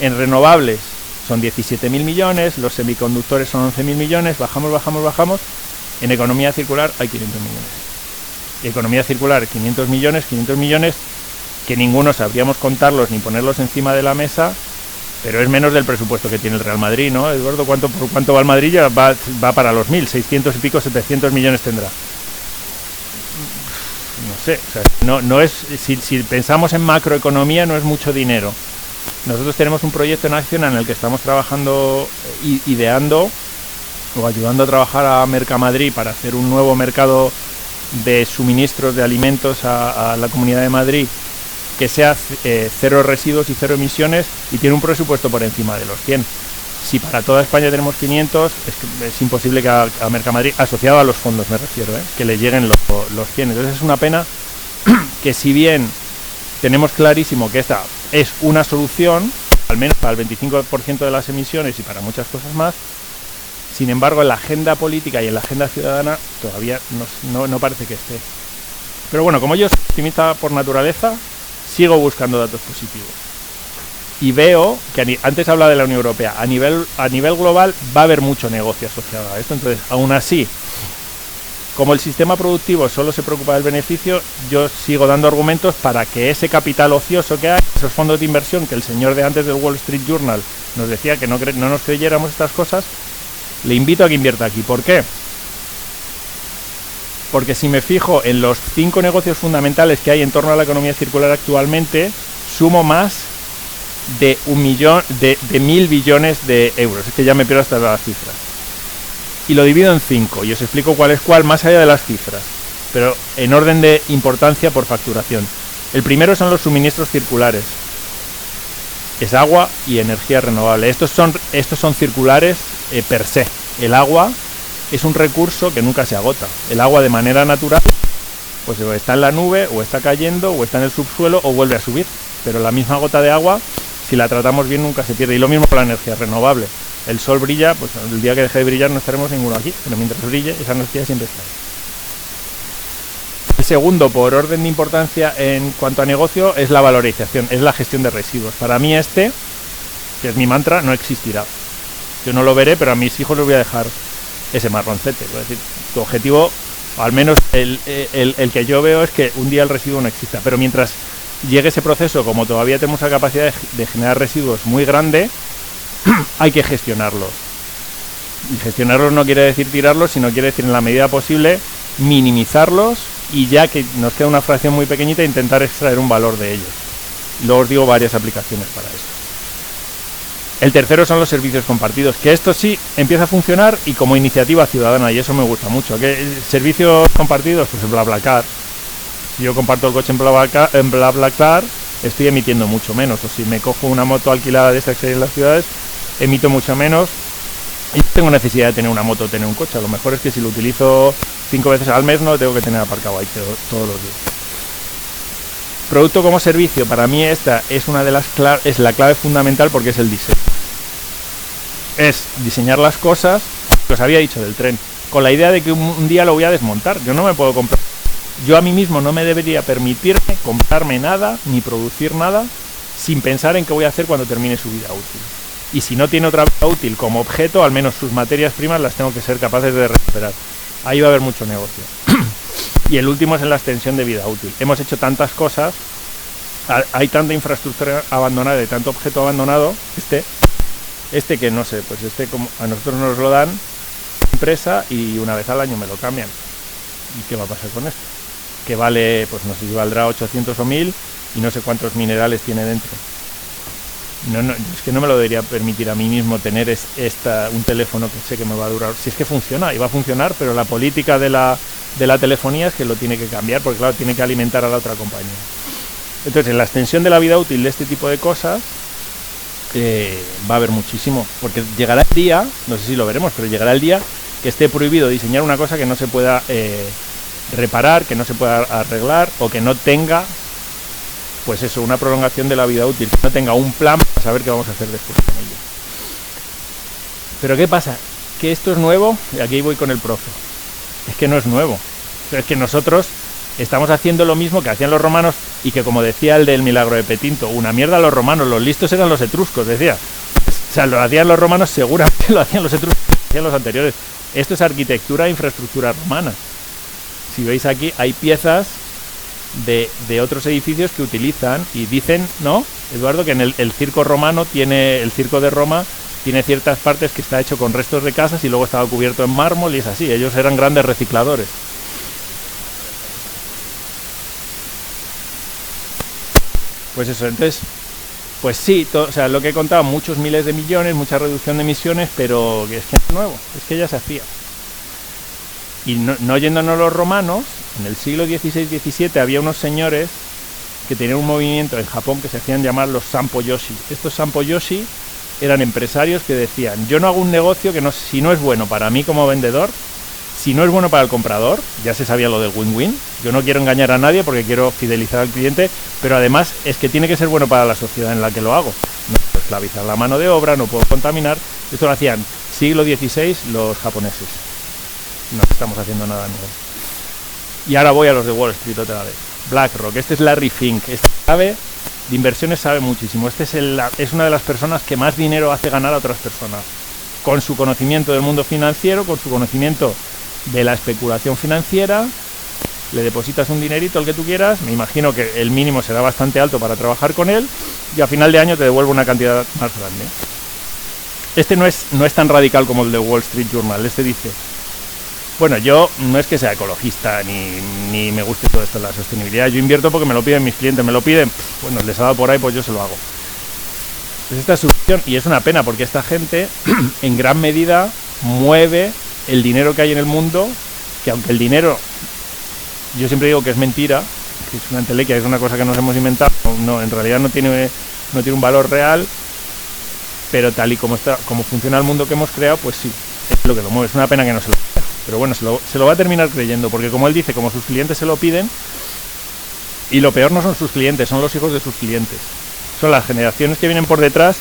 En renovables son 17.000 millones, los semiconductores son 11.000 millones, bajamos. En economía circular hay 500 millones. Y economía circular, 500 millones que ninguno sabríamos contarlos ni ponerlos encima de la mesa, pero es menos del presupuesto que tiene el Real Madrid, ¿no? Eduardo, ¿por cuánto va el Madrid? Ya va para los 1.000, 600 y pico, 700 millones tendrá. No sé, o sea, no es, si pensamos en macroeconomía no es mucho dinero. Nosotros tenemos un proyecto en acción en el que estamos trabajando, ideando o ayudando a trabajar a Mercamadrid para hacer un nuevo mercado de suministros de alimentos a la Comunidad de Madrid que sea cero residuos y cero emisiones, y tiene un presupuesto por encima de los 100. Si para toda España tenemos 500, es imposible que a Mercamadrid, asociado a los fondos me refiero, que le lleguen los 100. Entonces es una pena que, si bien tenemos clarísimo que esta es una solución, al menos para el 25% de las emisiones y para muchas cosas más, sin embargo en la agenda política y en la agenda ciudadana todavía no parece que esté. Pero bueno, como yo soy optimista por naturaleza, sigo buscando datos positivos. Y veo que antes hablaba de la Unión Europea, a nivel global va a haber mucho negocio asociado a esto. Entonces, aún así, como el sistema productivo solo se preocupa del beneficio, yo sigo dando argumentos para que ese capital ocioso que hay, esos fondos de inversión que el señor de antes del Wall Street Journal nos decía que no nos creyéramos estas cosas, le invito a que invierta aquí. ¿Por qué? Porque si me fijo en los 5 negocios fundamentales que hay en torno a la economía circular actualmente, sumo más de 1.000 billones de euros. Es que ya me pierdo hasta las cifras. Y lo divido en 5 y os explico cuál es cuál, más allá de las cifras, pero en orden de importancia por facturación. El primero son los suministros circulares. Es agua y energía renovable. Estos son circulares per se. El agua es un recurso que nunca se agota. El agua, de manera natural, pues está en la nube, o está cayendo, o está en el subsuelo, o vuelve a subir. Pero la misma gota de agua, si la tratamos bien, nunca se pierde. Y lo mismo con la energía renovable. El sol brilla, pues el día que deje de brillar no estaremos ninguno aquí, pero mientras brille, esa energía siempre está ahí. El segundo, por orden de importancia en cuanto a negocio, es la valorización, es la gestión de residuos. Para mí que es mi mantra, no existirá. Yo no lo veré, pero a mis hijos les voy a dejar ese marroncete. Es decir, tu objetivo, o al menos el que yo veo, es que un día el residuo no exista. Pero mientras llegue ese proceso, como todavía tenemos la capacidad de generar residuos muy grande, hay que gestionarlos. Y gestionarlos no quiere decir tirarlos, sino quiere decir, en la medida posible, minimizarlos, y ya que nos queda una fracción muy pequeñita, intentar extraer un valor de ellos. Luego os digo varias aplicaciones para eso. El tercero son los servicios compartidos, que esto sí empieza a funcionar y como iniciativa ciudadana, y eso me gusta mucho. ¿Qué servicios compartidos? Pues el BlaBlaCar. Si yo comparto el coche en BlaBlaCar, estoy emitiendo mucho menos. O si me cojo una moto alquilada de estas que hay en las ciudades, emito mucho menos. Y no tengo necesidad de tener una moto o tener un coche. A lo mejor es que si lo utilizo 5 veces al mes, no lo tengo que tener aparcado ahí todos los días. Producto como servicio, para mí esta es una de las es la clave fundamental, porque es el diseño. Es diseñar las cosas, que os había dicho del tren, con la idea de que un día lo voy a desmontar. Yo no me puedo comprar Yo a mí mismo no me debería permitirme comprarme nada ni producir nada sin pensar en qué voy a hacer cuando termine su vida útil. Y si no tiene otra vida útil como objeto, al menos sus materias primas las tengo que ser capaces de recuperar. Ahí va a haber mucho negocio. Y el último es en la extensión de vida útil. Hemos hecho tantas cosas, hay tanta infraestructura abandonada y tanto objeto abandonado, este que no sé, pues este como a nosotros nos lo dan empresa y una vez al año me lo cambian. ¿Y qué va a pasar con esto? Que vale, pues no sé si valdrá 800 o 1000 y no sé cuántos minerales tiene dentro. No, es que no me lo debería permitir a mí mismo tener un teléfono que sé que me va a durar. Si es que funciona, y va a funcionar, pero la política de la telefonía es que lo tiene que cambiar, porque claro, tiene que alimentar a la otra compañía. Entonces, en la extensión de la vida útil de este tipo de cosas, va a haber muchísimo, porque llegará el día, no sé si lo veremos, pero llegará el día que esté prohibido diseñar una cosa que no se pueda reparar, que no se pueda arreglar, o que no tenga, pues eso, una prolongación de la vida útil, que no tenga un plan para saber qué vamos a hacer después con ello. Pero ¿qué pasa? Que esto es nuevo, y aquí voy con el profe. Es que no es nuevo. Es que nosotros estamos haciendo lo mismo que hacían los romanos y que, como decía el del milagro de Petinto, una mierda a los romanos, los listos eran los etruscos, decía. O sea, lo hacían los romanos, seguramente lo hacían los etruscos, lo hacían los anteriores. Esto es arquitectura e infraestructura romana. Si veis aquí, hay piezas de otros edificios que utilizan y dicen, ¿no, Eduardo? Que en el circo romano el circo de Roma tiene ciertas partes que está hecho con restos de casas y luego estaba cubierto en mármol y es así. Ellos eran grandes recicladores. Pues eso, entonces, pues sí, o sea, lo que he contado, muchos miles de millones, mucha reducción de emisiones, pero es que no es nuevo, es que ya se hacía. Y no yéndonos los romanos, en el siglo XVI-XVII había unos señores que tenían un movimiento en Japón que se hacían llamar los Sampo-yoshi. Estos Sampo-yoshi eran empresarios que decían, yo no hago un negocio que si no es bueno para mí como vendedor, si no es bueno para el comprador, ya se sabía lo del win-win, yo no quiero engañar a nadie porque quiero fidelizar al cliente, pero además es que tiene que ser bueno para la sociedad en la que lo hago. No puedo esclavizar la mano de obra, no puedo contaminar. Esto lo hacían siglo XVI los japoneses. No estamos haciendo nada nuevo. Y ahora voy a los de Wall Street otra vez. BlackRock, este es Larry Fink, este sabe de inversiones, sabe muchísimo. Este es una de las personas que más dinero hace ganar a otras personas. Con su conocimiento del mundo financiero, con su conocimiento de la especulación financiera, le depositas un dinerito, el que tú quieras, me imagino que el mínimo será bastante alto para trabajar con él, y a final de año te devuelve una cantidad más grande. Este no es tan radical como el de Wall Street Journal. Este dice, bueno, yo no es que sea ecologista ni me guste todo esto de la sostenibilidad, yo invierto porque me lo piden mis clientes, me lo piden, bueno, les ha dado por ahí, pues yo se lo hago. Pues esta es su opción, y es una pena porque esta gente en gran medida mueve el dinero que hay en el mundo, que aunque el dinero, yo siempre digo que es mentira, que es una entelequia, es una cosa que nos hemos inventado, no, en realidad no tiene un valor real, pero tal y como funciona el mundo que hemos creado, pues sí, es lo que lo mueve. Es una pena que no se lo crea, pero bueno, se lo va a terminar creyendo, porque como él dice, como sus clientes se lo piden, y lo peor no son sus clientes, son los hijos de sus clientes, son las generaciones que vienen por detrás,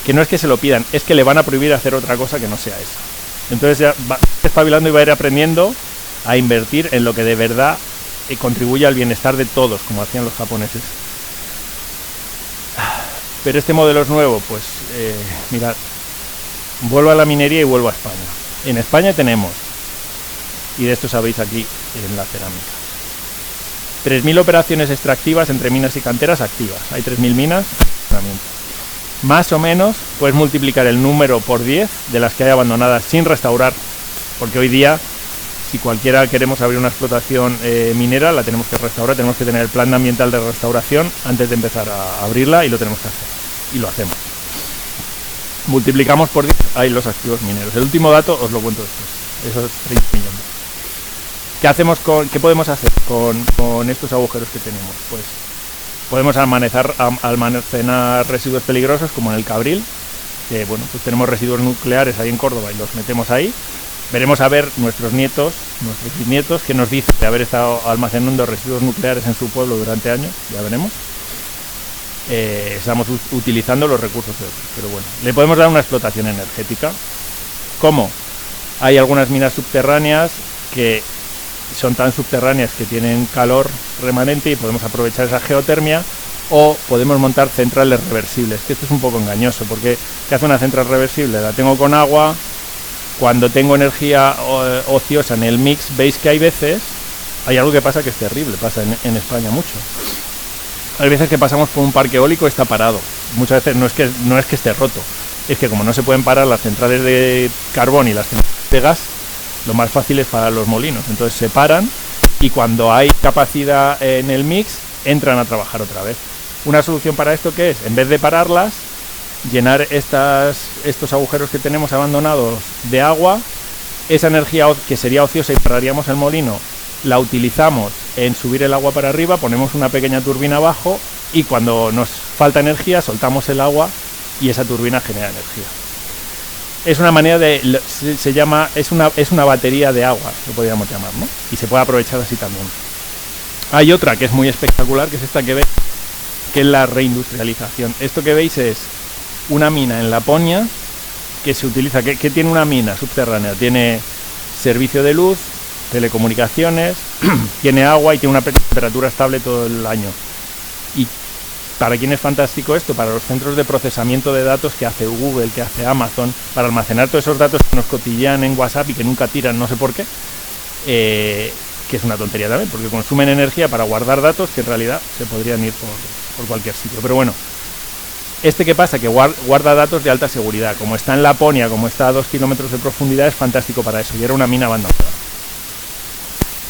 que no es que se lo pidan, es que le van a prohibir hacer otra cosa que no sea esa. Entonces ya va espabilando y va a ir aprendiendo a invertir en lo que de verdad contribuye al bienestar de todos, como hacían los japoneses. Pero este modelo es nuevo, pues mirad, vuelvo a la minería y vuelvo a España. En España tenemos, y de esto sabéis aquí en la cerámica, 3.000 operaciones extractivas entre minas y canteras activas. Hay 3.000 minas en funcionamiento. Más o menos puedes multiplicar el número por 10 de las que hay abandonadas sin restaurar, porque hoy día, si cualquiera queremos abrir una explotación minera, la tenemos que restaurar, tenemos que tener el plan ambiental de restauración antes de empezar a abrirla, y lo tenemos que hacer, y lo hacemos. Multiplicamos por 10, hay los activos mineros. El último dato os lo cuento después, esos 30 millones. ¿Qué podemos hacer con estos agujeros que tenemos? Pues podemos almacenar residuos peligrosos, como en el Cabril, que bueno, pues tenemos residuos nucleares ahí en Córdoba y los metemos ahí. Veremos a ver nuestros nietos, nuestros bisnietos, que nos dicen de haber estado almacenando residuos nucleares en su pueblo durante años, ya veremos. Estamos utilizando los recursos de otros, pero bueno, le podemos dar una explotación energética. ¿Cómo? Hay algunas minas subterráneas que son tan subterráneas que tienen calor remanente y podemos aprovechar esa geotermia, o podemos montar centrales reversibles, que esto es un poco engañoso, porque ¿qué hace una central reversible? La tengo con agua. Cuando tengo energía ociosa en el mix, veis que hay veces, hay algo que pasa que es terrible, pasa en España mucho. Hay veces que pasamos por un parque eólico, está parado. Muchas veces no es que esté roto, es que como no se pueden parar las centrales de carbón y las centrales de gas, lo más fácil es parar los molinos. Entonces se paran y cuando hay capacidad en el mix, entran a trabajar otra vez. Una solución para esto, ¿qué es? En vez de pararlas, llenar estos agujeros que tenemos abandonados de agua, esa energía que sería ociosa y pararíamos el molino, la utilizamos en subir el agua para arriba, ponemos una pequeña turbina abajo y cuando nos falta energía soltamos el agua y esa turbina genera energía. Es una manera de, es una batería de agua, lo podríamos llamar, ¿no? Y se puede aprovechar así también. Hay otra que es muy espectacular, que es esta que veis, que es la reindustrialización. Esto que veis es una mina en Laponia que se utiliza, que tiene una mina subterránea, tiene servicio de luz, telecomunicaciones, tiene agua y tiene una temperatura estable todo el año. ¿Y para quién es fantástico esto? Para los centros de procesamiento de datos que hace Google, que hace Amazon, para almacenar todos esos datos que nos cotillean en WhatsApp y que nunca tiran, no sé por qué, que es una tontería también, porque consumen energía para guardar datos que en realidad se podrían ir por cualquier sitio. Pero bueno, ¿qué pasa? Que guarda datos de alta seguridad. Como está en Laponia, como está a 2 kilómetros de profundidad, es fantástico para eso. Y era una mina abandonada.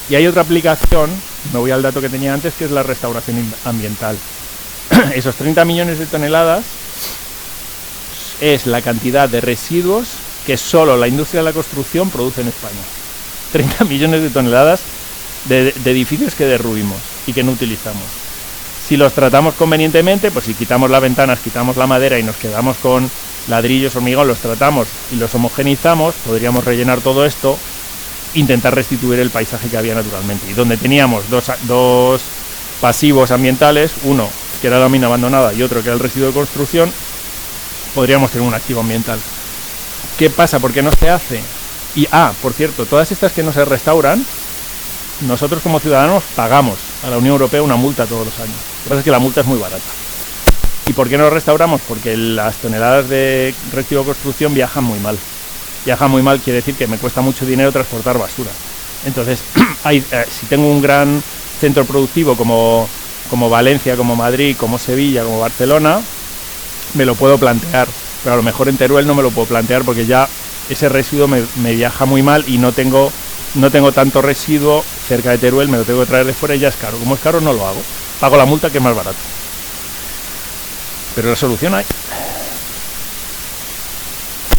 Y hay otra aplicación, me voy al dato que tenía antes, que es la restauración ambiental. Esos 30 millones de toneladas es la cantidad de residuos que solo la industria de la construcción produce en España. 30 millones de toneladas de edificios que derruimos y que no utilizamos. Si los tratamos convenientemente, pues si quitamos las ventanas, quitamos la madera y nos quedamos con ladrillos, hormigón, los tratamos y los homogenizamos, podríamos rellenar todo esto, intentar restituir el paisaje que había naturalmente. Y donde teníamos dos pasivos ambientales, uno que era la mina abandonada y otro que era el residuo de construcción, podríamos tener un activo ambiental. ¿Qué pasa? ¿Por qué no se hace? Y, por cierto, todas estas que no se restauran, nosotros como ciudadanos pagamos a la Unión Europea una multa todos los años. Lo que pasa es que la multa es muy barata. ¿Y por qué no restauramos? Porque las toneladas de residuo de construcción viajan muy mal. Viajan muy mal quiere decir que me cuesta mucho dinero transportar basura. Entonces, si tengo un gran centro productivo como Valencia, como Madrid, como Sevilla, como Barcelona, me lo puedo plantear. Pero a lo mejor en Teruel no me lo puedo plantear porque ya ese residuo me viaja muy mal y no tengo tanto residuo cerca de Teruel, me lo tengo que traer de fuera y ya es caro. Como es caro no lo hago. Pago la multa que es más barato. Pero la solución hay.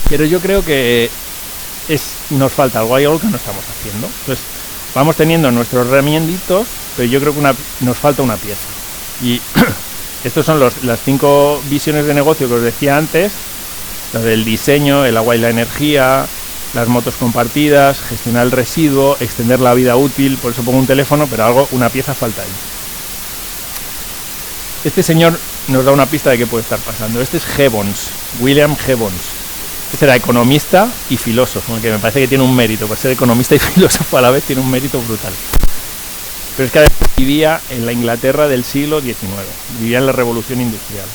Pero yo creo que nos falta algo, hay algo que no estamos haciendo. Entonces, vamos teniendo nuestros remienditos, pero yo creo que nos falta una pieza. Y estos son las 5 visiones de negocio que os decía antes, la del diseño, el agua y la energía, las motos compartidas, gestionar el residuo, extender la vida útil, por eso pongo un teléfono, pero una pieza falta ahí. Este señor nos da una pista de qué puede estar pasando. Este es Gibbons, William Gibbons. Este era economista y filósofo, que me parece que tiene un mérito, por ser economista y filósofo a la vez tiene un mérito brutal. Pero es que además vivía en la Inglaterra del siglo XIX, vivía en la Revolución Industrial.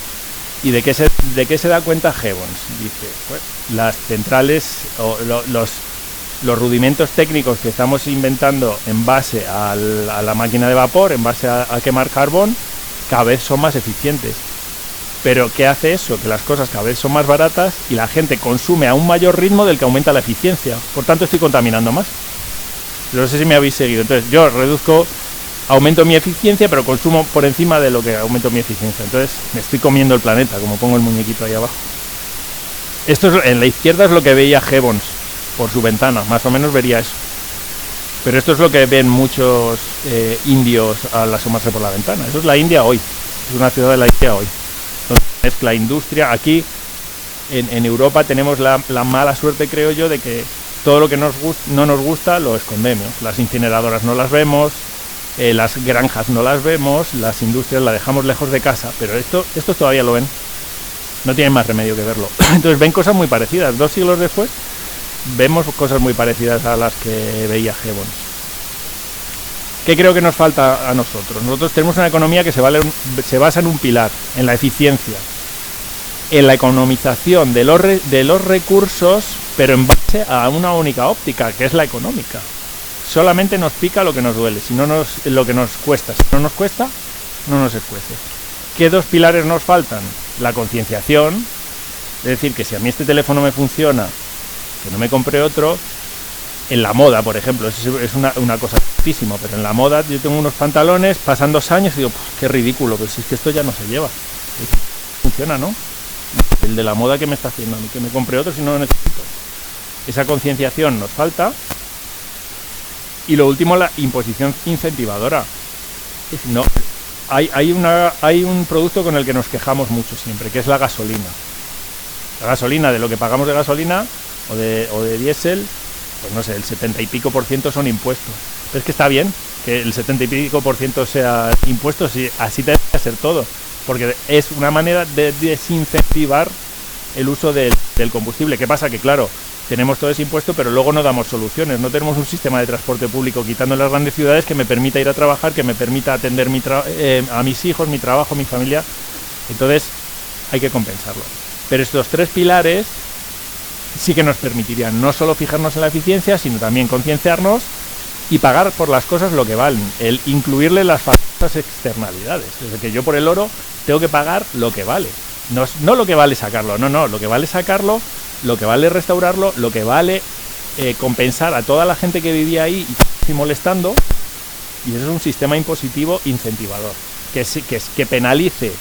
¿Y de qué se da cuenta Gibbons? Dice, pues, las centrales o los rudimentos técnicos que estamos inventando en base a la máquina de vapor, en base a quemar carbón, cada vez son más eficientes. Pero ¿qué hace eso? Que las cosas cada vez son más baratas y la gente consume a un mayor ritmo del que aumenta la eficiencia. Por tanto, estoy contaminando más. No sé si me habéis seguido. Entonces, yo aumento mi eficiencia, pero consumo por encima de lo que aumento mi eficiencia. Entonces, me estoy comiendo el planeta, como pongo el muñequito ahí abajo. Esto en la izquierda es lo que veía Gibbons por su ventana. Más o menos vería eso. Pero esto es lo que ven muchos indios al asomarse por la ventana. Eso es la India hoy. Es una ciudad de la India hoy. Es la industria. Aquí en Europa tenemos la mala suerte, creo yo, de que todo lo que no nos gusta lo escondemos. Las incineradoras no las vemos, las granjas no las vemos, las industrias las dejamos lejos de casa, pero estos todavía lo ven. No tienen más remedio que verlo. Entonces ven cosas muy parecidas. 2 siglos después vemos cosas muy parecidas a las que veía Gibbons. ¿Qué creo que nos falta a nosotros? Nosotros tenemos una economía que se basa en un pilar, en la eficiencia, en la economización de los recursos, pero en base a una única óptica, que es la económica. Solamente nos pica lo que nos duele, lo que nos cuesta. Si no nos cuesta, no nos escuece. ¿Qué dos pilares nos faltan? La concienciación, es decir, que si a mí este teléfono me funciona, que no me compre otro. En la moda, por ejemplo, es una cosa altísima, pero en la moda yo tengo unos pantalones, pasan 2 años y digo, qué ridículo, pero si es que esto ya no se lleva. Funciona, ¿no? El de la moda que me está haciendo a mí, que me compre otro si no lo necesito. Esa concienciación nos falta. Y lo último, la imposición incentivadora. Es decir, no, hay un producto con el que nos quejamos mucho siempre, que es la gasolina. La gasolina, de lo que pagamos de gasolina o de diésel, pues no sé, el 70 y pico % son impuestos. Pero es que está bien que el 70 y pico % sea impuestos, y así debe ser todo, porque es una manera de desincentivar el uso del combustible. ¿Qué pasa? Que claro, tenemos todo ese impuesto, pero luego no damos soluciones. No tenemos un sistema de transporte público, quitando las grandes ciudades, que me permita ir a trabajar, que me permita atender a mis hijos, mi trabajo, mi familia. Entonces hay que compensarlo. Pero estos 3 pilares sí que nos permitirían no solo fijarnos en la eficiencia, sino también concienciarnos y pagar por las cosas lo que valen, el incluirle las famosas externalidades. Desde que yo por el oro tengo que pagar lo que vale, no lo que vale sacarlo, no, lo que vale sacarlo, lo que vale restaurarlo, lo que vale compensar a toda la gente que vivía ahí y estoy molestando. Y eso es un sistema impositivo incentivador, que penalice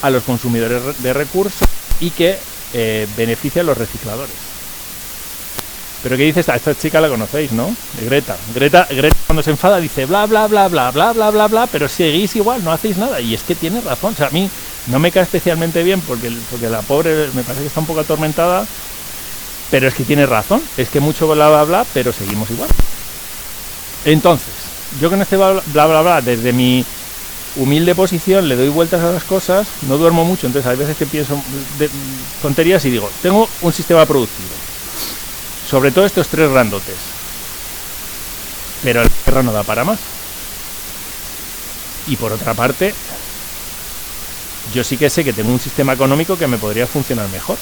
a los consumidores de recursos y que beneficia a los recicladores. Pero ¿qué dice esta chica? La conocéis, ¿no? De Greta cuando se enfada dice bla bla bla bla bla bla bla bla, pero seguís igual, no hacéis nada. Y es que tiene razón. O sea, a mí no me cae especialmente bien porque la pobre me parece que está un poco atormentada, pero es que tiene razón. Es que mucho bla bla bla, pero seguimos igual. Entonces, yo con este bla bla bla, desde mi humilde posición, le doy vueltas a las cosas, no duermo mucho, entonces hay veces que pienso tonterías y digo, tengo un sistema productivo, sobre todo estos 3 grandotes, pero la tierra no da para más. Y por otra parte, yo sí que sé que tengo un sistema económico que me podría funcionar mejor,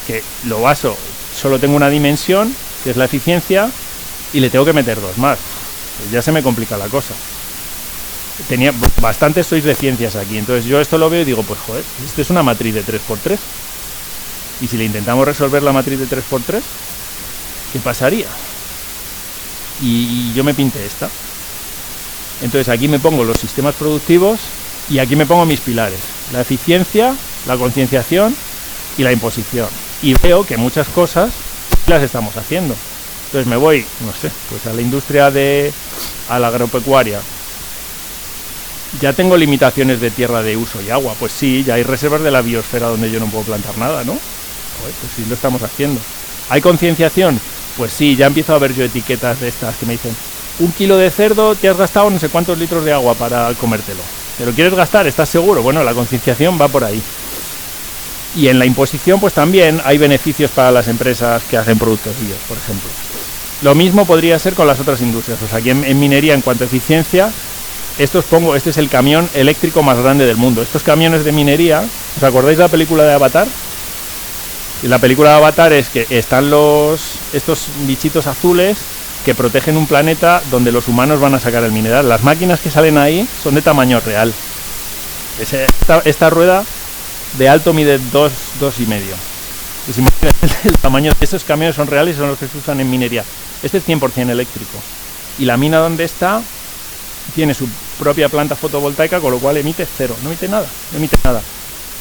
que lo baso, solo tengo una dimensión, que es la eficiencia, y le tengo que meter 2 más, pues ya se me complica la cosa. Tenía bastantes sois de ciencias aquí, entonces yo esto lo veo y digo, pues joder, esto es una matriz de 3×3, y si le intentamos resolver la matriz de 3×3, ¿qué pasaría? Y yo me pinté esta. Entonces aquí me pongo los sistemas productivos y aquí me pongo mis pilares, la eficiencia, la concienciación y la imposición, y veo que muchas cosas las estamos haciendo. Entonces me voy, no sé, pues a la industria a la agropecuaria. Ya tengo limitaciones de tierra de uso y agua, pues sí, ya hay reservas de la biosfera donde yo no puedo plantar nada, ¿no? Joder, pues sí, lo estamos haciendo. ¿Hay concienciación? Pues sí, ya empiezo a ver yo etiquetas de estas que me dicen 1 kilo de cerdo, te has gastado no sé cuántos litros de agua para comértelo. ¿Te lo quieres gastar? ¿Estás seguro? Bueno, la concienciación va por ahí. Y en la imposición, pues también hay beneficios para las empresas que hacen productos bios, por ejemplo. Lo mismo podría ser con las otras industrias. Pues aquí en minería, en cuanto a eficiencia, este es el camión eléctrico más grande del mundo. Estos camiones de minería, ¿os acordáis de la película de Avatar? Y la película de Avatar es que están estos bichitos azules que protegen un planeta donde los humanos van a sacar el mineral. Las máquinas que salen ahí son de tamaño real. Esta rueda de alto mide 2,5. Pues imagínate, el tamaño de esos camiones son reales y son los que se usan en minería. Este es 100% eléctrico. Y la mina donde está tiene su propia planta fotovoltaica, con lo cual emite cero, no emite nada.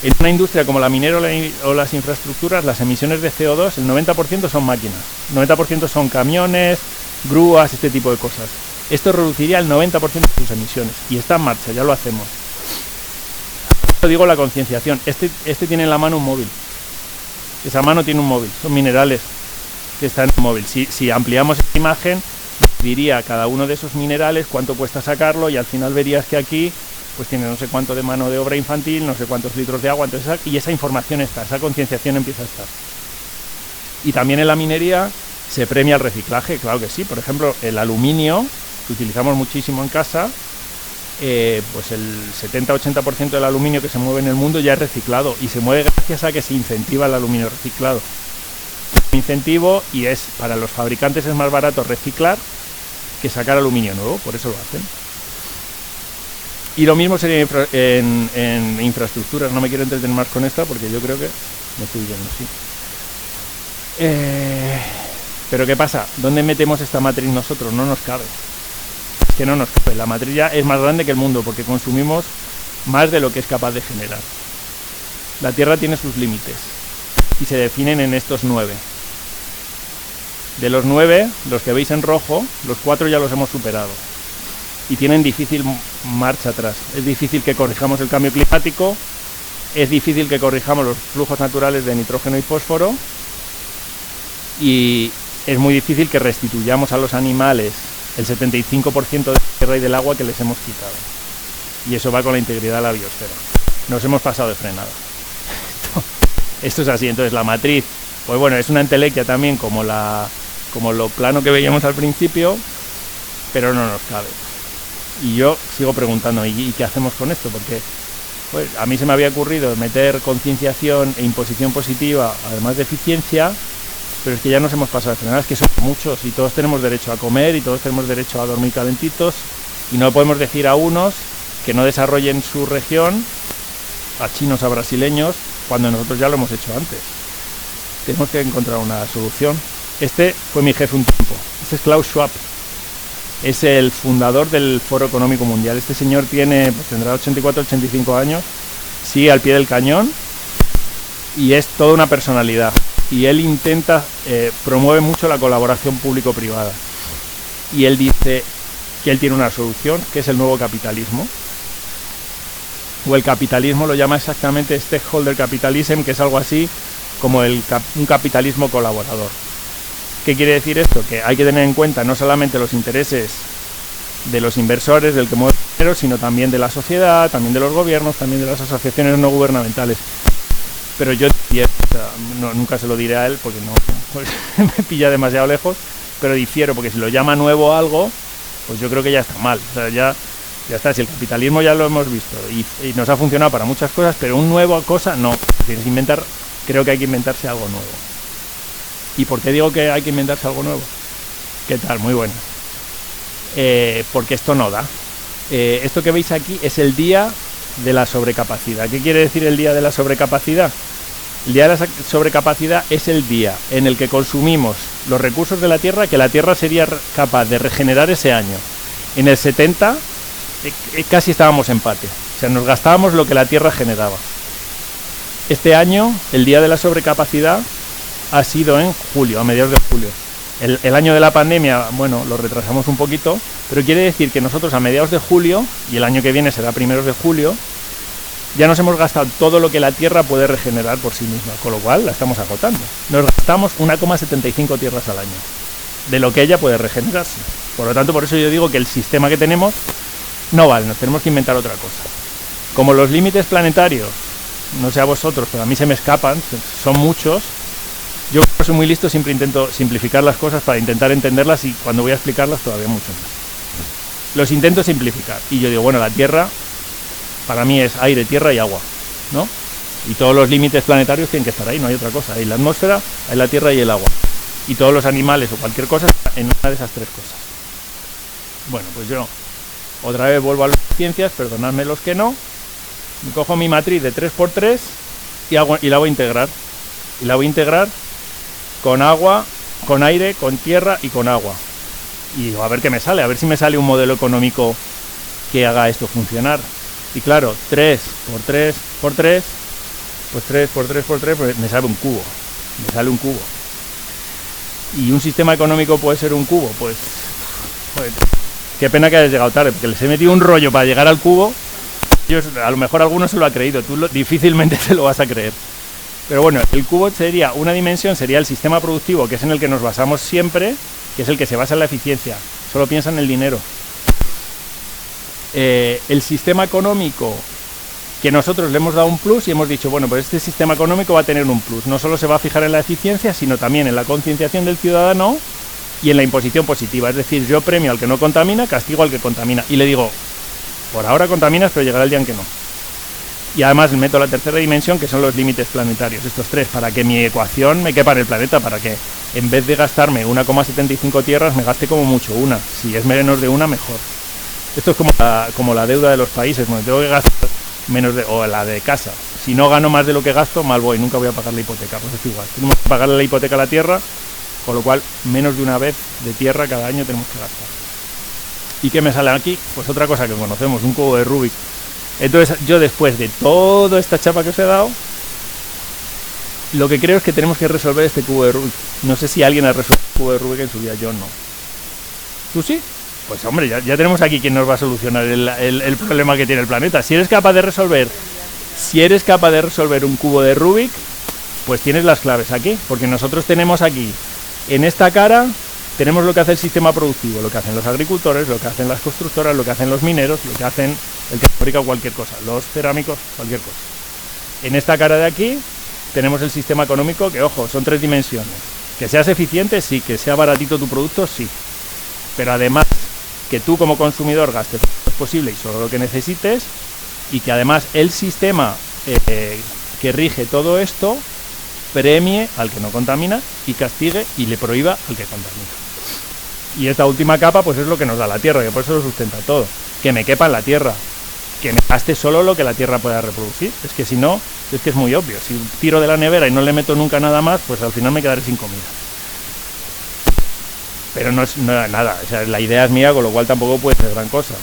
En una industria como la minera o las infraestructuras, las emisiones de CO2, el 90% son máquinas, 90% son camiones, grúas, este tipo de cosas. Esto reduciría el 90% de sus emisiones y está en marcha, ya lo hacemos. Yo digo la concienciación. Este tiene en la mano un móvil. Esa mano tiene un móvil, son minerales que están en el móvil. Si ampliamos esta imagen, diría cada uno de esos minerales cuánto cuesta sacarlo y al final verías que aquí pues tiene no sé cuánto de mano de obra infantil, no sé cuántos litros de agua, entonces, y esa información está, esa concienciación empieza a estar. Y también en la minería se premia el reciclaje, claro que sí. Por ejemplo, el aluminio que utilizamos muchísimo en casa, pues el 70-80% del aluminio que se mueve en el mundo ya es reciclado, y se mueve gracias a que se incentiva el aluminio reciclado. Incentivo, y es para los fabricantes es más barato reciclar que sacar aluminio nuevo, por eso lo hacen. Y lo mismo sería en infraestructuras. No me quiero entretener más con esta porque yo creo que me estoy yendo, sí. Pero ¿qué pasa? ¿Dónde metemos esta matriz nosotros? No nos cabe. Es que no nos cabe. La matriz ya es más grande que el mundo porque consumimos más de lo que es capaz de generar. La Tierra tiene sus límites y se definen en estos 9. De los 9, los que veis en rojo, los 4 ya los hemos superado y tienen difícil marcha atrás. Es difícil que corrijamos el cambio climático, es difícil que corrijamos los flujos naturales de nitrógeno y fósforo, y es muy difícil que restituyamos a los animales el 75% de la tierra y del agua que les hemos quitado. Y eso va con la integridad de la biosfera. Nos hemos pasado de frenada. Esto es así. Entonces la matriz, pues bueno, es una entelequia también como lo plano que veíamos al principio, pero no nos cabe. Y yo sigo preguntando, ¿y qué hacemos con esto? Porque pues, a mí se me había ocurrido meter concienciación e imposición positiva, además de eficiencia, pero es que ya nos hemos pasado de frenada, es que son muchos y todos tenemos derecho a comer y todos tenemos derecho a dormir calentitos, y no podemos decir a unos que no desarrollen su región, a chinos, a brasileños, cuando nosotros ya lo hemos hecho antes. Tenemos que encontrar una solución. Este fue mi jefe un tiempo, este es Klaus Schwab. Es el fundador del Foro Económico Mundial. Este señor tendrá 84-85 años, sigue al pie del cañón y es toda una personalidad. Y él promueve mucho la colaboración público-privada. Y él dice que él tiene una solución, que es el nuevo capitalismo. O el capitalismo lo llama exactamente stakeholder capitalism, que es algo así como un capitalismo colaborador. ¿Qué quiere decir esto? Que hay que tener en cuenta no solamente los intereses de los inversores, del que mueve el dinero, sino también de la sociedad, también de los gobiernos, también de las asociaciones no gubernamentales. Pero yo nunca se lo diré a él porque me pilla demasiado lejos, pero difiero, porque si lo llama nuevo algo, pues yo creo que ya está mal. O sea, ya está, si el capitalismo ya lo hemos visto y nos ha funcionado para muchas cosas, pero un nuevo cosa no. Tienes que creo que hay que inventarse algo nuevo. ¿Y por qué digo que hay que inventarse algo nuevo? ¿Qué tal? Muy bueno. Porque esto no da. Esto que veis aquí es el día de la sobrecapacidad. ¿Qué quiere decir el día de la sobrecapacidad? El día de la sobrecapacidad es el día en el que consumimos los recursos de la Tierra que la Tierra sería capaz de regenerar ese año. En el 70 casi estábamos en empate. O sea, nos gastábamos lo que la Tierra generaba. Este año, el día de la sobrecapacidad ha sido en julio, a mediados de julio. El año de la pandemia, bueno, lo retrasamos un poquito, pero quiere decir que nosotros a mediados de julio, y el año que viene será primeros de julio, ya nos hemos gastado todo lo que la Tierra puede regenerar por sí misma, con lo cual la estamos agotando. Nos gastamos 1,75 tierras al año, de lo que ella puede regenerarse. Por lo tanto, por eso yo digo que el sistema que tenemos no vale, nos tenemos que inventar otra cosa. Como los límites planetarios, no sé a vosotros, pero a mí se me escapan, son muchos. Yo soy muy listo, siempre intento simplificar las cosas para intentar entenderlas y cuando voy a explicarlas todavía mucho más. Los intento simplificar y yo digo, bueno, la Tierra para mí es aire, tierra y agua, ¿no? Y todos los límites planetarios tienen que estar ahí, no hay otra cosa. Hay la atmósfera, hay la tierra y el agua. Y todos los animales o cualquier cosa en una de esas tres cosas. Bueno, pues yo otra vez vuelvo a las ciencias, perdonadme los que no. Me cojo mi matriz de 3×3 y la voy a integrar. Y la voy a integrar con agua, con aire, con tierra y con agua. Y a ver qué me sale, a ver si me sale un modelo económico que haga esto funcionar. Y claro, 3×3×3, pues 3×3×3, pues me sale un cubo. Me sale un cubo. ¿Y un sistema económico puede ser un cubo? Pues, joder, qué pena que hayas llegado tarde, porque les he metido un rollo para llegar al cubo. A lo mejor alguno se lo ha creído, tú difícilmente se lo vas a creer. Pero bueno, el cubo sería una dimensión, sería el sistema productivo, que es en el que nos basamos siempre, que es el que se basa en la eficiencia. Solo piensa en el dinero. El sistema económico, que nosotros le hemos dado un plus y hemos dicho, bueno, pues este sistema económico va a tener un plus. No solo se va a fijar en la eficiencia, sino también en la concienciación del ciudadano y en la imposición positiva, es decir, yo premio al que no contamina, castigo al que contamina, y le digo, por ahora contaminas, pero llegará el día en que no. Y además meto la tercera dimensión, que son los límites planetarios, estos tres, para que mi ecuación me quepa en el planeta, para que en vez de gastarme 1,75 tierras, me gaste como mucho una. Si es menos de una, mejor. Esto es como la deuda de los países, donde tengo que gastar menos de, o la de casa. Si no gano más de lo que gasto, mal voy, nunca voy a pagar la hipoteca. Pues es igual, tenemos que pagarle la hipoteca a la tierra, con lo cual menos de una vez de tierra cada año tenemos que gastar. ¿Y qué me sale aquí? Pues otra cosa que conocemos, un cubo de Rubik. Entonces yo, después de toda esta chapa que os he dado, lo que creo es que tenemos que resolver este cubo de Rubik. No sé si alguien ha resuelto el cubo de Rubik en su vida, yo no. ¿Tú sí? Pues hombre, ya tenemos aquí quien nos va a solucionar el problema que tiene el planeta. Si eres capaz de resolver un cubo de Rubik, pues tienes las claves aquí, porque nosotros tenemos aquí, en esta cara, tenemos lo que hace el sistema productivo, lo que hacen los agricultores, lo que hacen las constructoras, lo que hacen los mineros, lo que hacen el que fabrica cualquier cosa, los cerámicos, cualquier cosa. En esta cara de aquí tenemos el sistema económico, que ojo, son 3 dimensiones. Que seas eficiente, sí, que sea baratito tu producto, sí. Pero además, que tú como consumidor gastes lo más posible y solo lo que necesites, y que además el sistema que rige todo esto premie al que no contamina y castigue y le prohíba al que contamina. Y esta última capa pues es lo que nos da la tierra, que por eso lo sustenta todo. Que me quepa en la tierra, que me gaste solo lo que la tierra pueda reproducir. Es que si no, es que es muy obvio. Si tiro de la nevera y no le meto nunca nada más, pues al final me quedaré sin comida. Pero no es nada, o sea, la idea es mía, con lo cual tampoco puede ser gran cosa.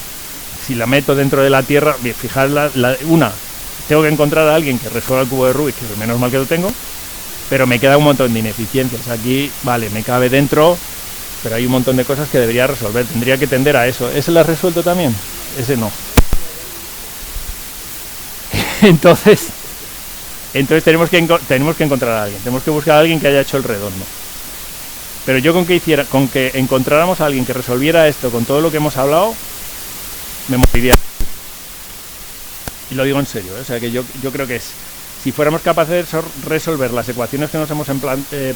Si la meto dentro de la tierra, fijaros, tengo que encontrar a alguien que resuelva el cubo de Rubik, que menos mal que lo tengo, pero me queda un montón de ineficiencias. Aquí, vale, me cabe dentro, pero hay un montón de cosas que debería resolver, tendría que tender a eso. ¿Ese lo has resuelto también? Ese no. Entonces tenemos que encontrar a alguien, tenemos que buscar a alguien que haya hecho el redondo. Pero yo con que encontráramos a alguien que resolviera esto con todo lo que hemos hablado, me moriría. Y lo digo en serio, ¿eh? O sea que yo creo que si fuéramos capaces de resolver las ecuaciones que nos hemos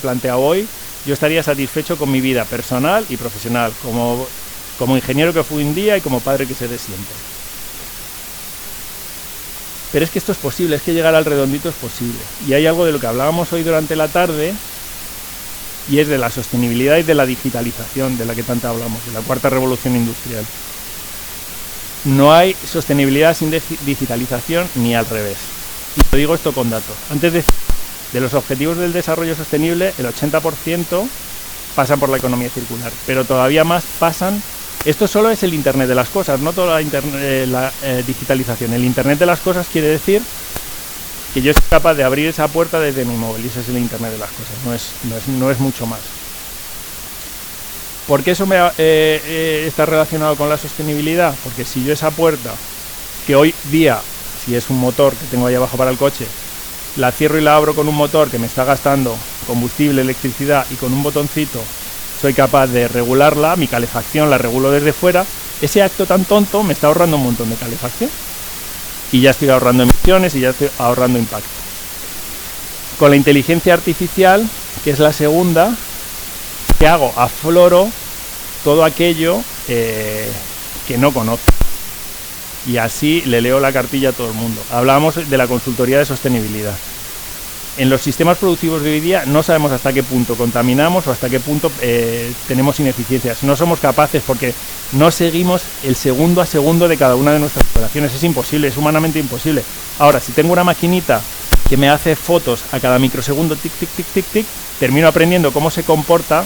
planteado hoy, yo estaría satisfecho con mi vida personal y profesional, como ingeniero que fui un día y como padre que seré siempre. Pero es que esto es posible, es que llegar al redondito es posible. Y hay algo de lo que hablábamos hoy durante la tarde, y es de la sostenibilidad y de la digitalización, de la que tanto hablamos, de la cuarta revolución industrial. No hay sostenibilidad sin digitalización, ni al revés. Y lo digo esto con datos. Antes de los objetivos del desarrollo sostenible, el 80% pasan por la economía circular, pero todavía más pasan. Esto solo es el Internet de las cosas, no toda la digitalización. El Internet de las cosas quiere decir que yo soy capaz de abrir esa puerta desde mi móvil, y ese es el Internet de las cosas, no es mucho más. ¿Por qué eso está relacionado con la sostenibilidad? Porque si yo esa puerta, que hoy día, si es un motor que tengo ahí abajo para el coche, la cierro y la abro con un motor que me está gastando combustible, electricidad, y con un botoncito soy capaz de regularla, mi calefacción la regulo desde fuera, ese acto tan tonto me está ahorrando un montón de calefacción. Y ya estoy ahorrando emisiones y ya estoy ahorrando impacto. Con la inteligencia artificial, que es la segunda, que hago, afloro todo aquello que no conozco. Y así le leo la cartilla a todo el mundo. Hablábamos de la consultoría de sostenibilidad. En los sistemas productivos de hoy día no sabemos hasta qué punto contaminamos o hasta qué punto tenemos ineficiencias. No somos capaces porque no seguimos el segundo a segundo de cada una de nuestras operaciones. Es imposible, es humanamente imposible. Ahora, si tengo una maquinita que me hace fotos a cada microsegundo, tic, tic, tic, tic, tic, termino aprendiendo cómo se comporta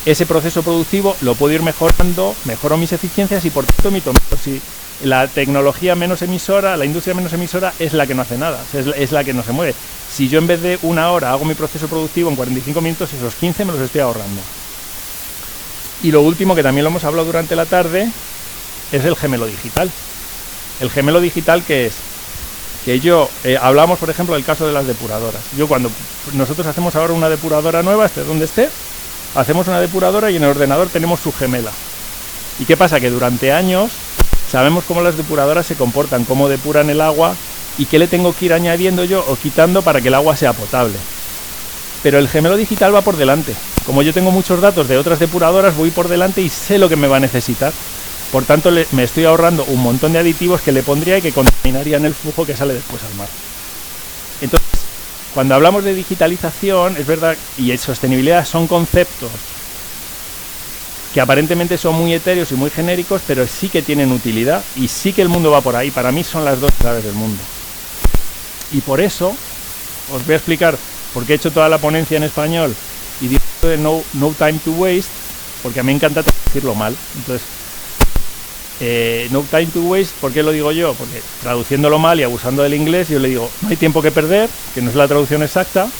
ese proceso productivo, lo puedo ir mejorando, mejoro mis eficiencias y por tanto emito menos. Si la tecnología menos emisora, la industria menos emisora es la que no hace nada, es la que no se mueve. Si yo en vez de 1 hora hago mi proceso productivo en 45 minutos, esos 15 me los estoy ahorrando. Y lo último, que también lo hemos hablado durante la tarde, es el gemelo digital. El gemelo digital, ¿qué es? Que hablamos, por ejemplo, del caso de las depuradoras. Cuando nosotros hacemos ahora una depuradora nueva, esté donde esté, hacemos una depuradora y en el ordenador tenemos su gemela. ¿Y qué pasa? Que durante años sabemos cómo las depuradoras se comportan, cómo depuran el agua y qué le tengo que ir añadiendo yo o quitando para que el agua sea potable. Pero el gemelo digital va por delante. Como yo tengo muchos datos de otras depuradoras, voy por delante y sé lo que me va a necesitar. Por tanto, me estoy ahorrando un montón de aditivos que le pondría y que contaminarían el flujo que sale después al mar. Entonces, cuando hablamos de digitalización, es verdad, y sostenibilidad son conceptos que aparentemente son muy etéreos y muy genéricos, pero sí que tienen utilidad y sí que el mundo va por ahí. Para mí son las dos claves del mundo. Y por eso os voy a explicar por qué he hecho toda la ponencia en español y digo de no time to waste, porque a mí me encanta decirlo mal. Entonces, no time to waste, ¿por qué lo digo yo? Porque traduciéndolo mal y abusando del inglés, yo le digo, no hay tiempo que perder, que no es la traducción exacta,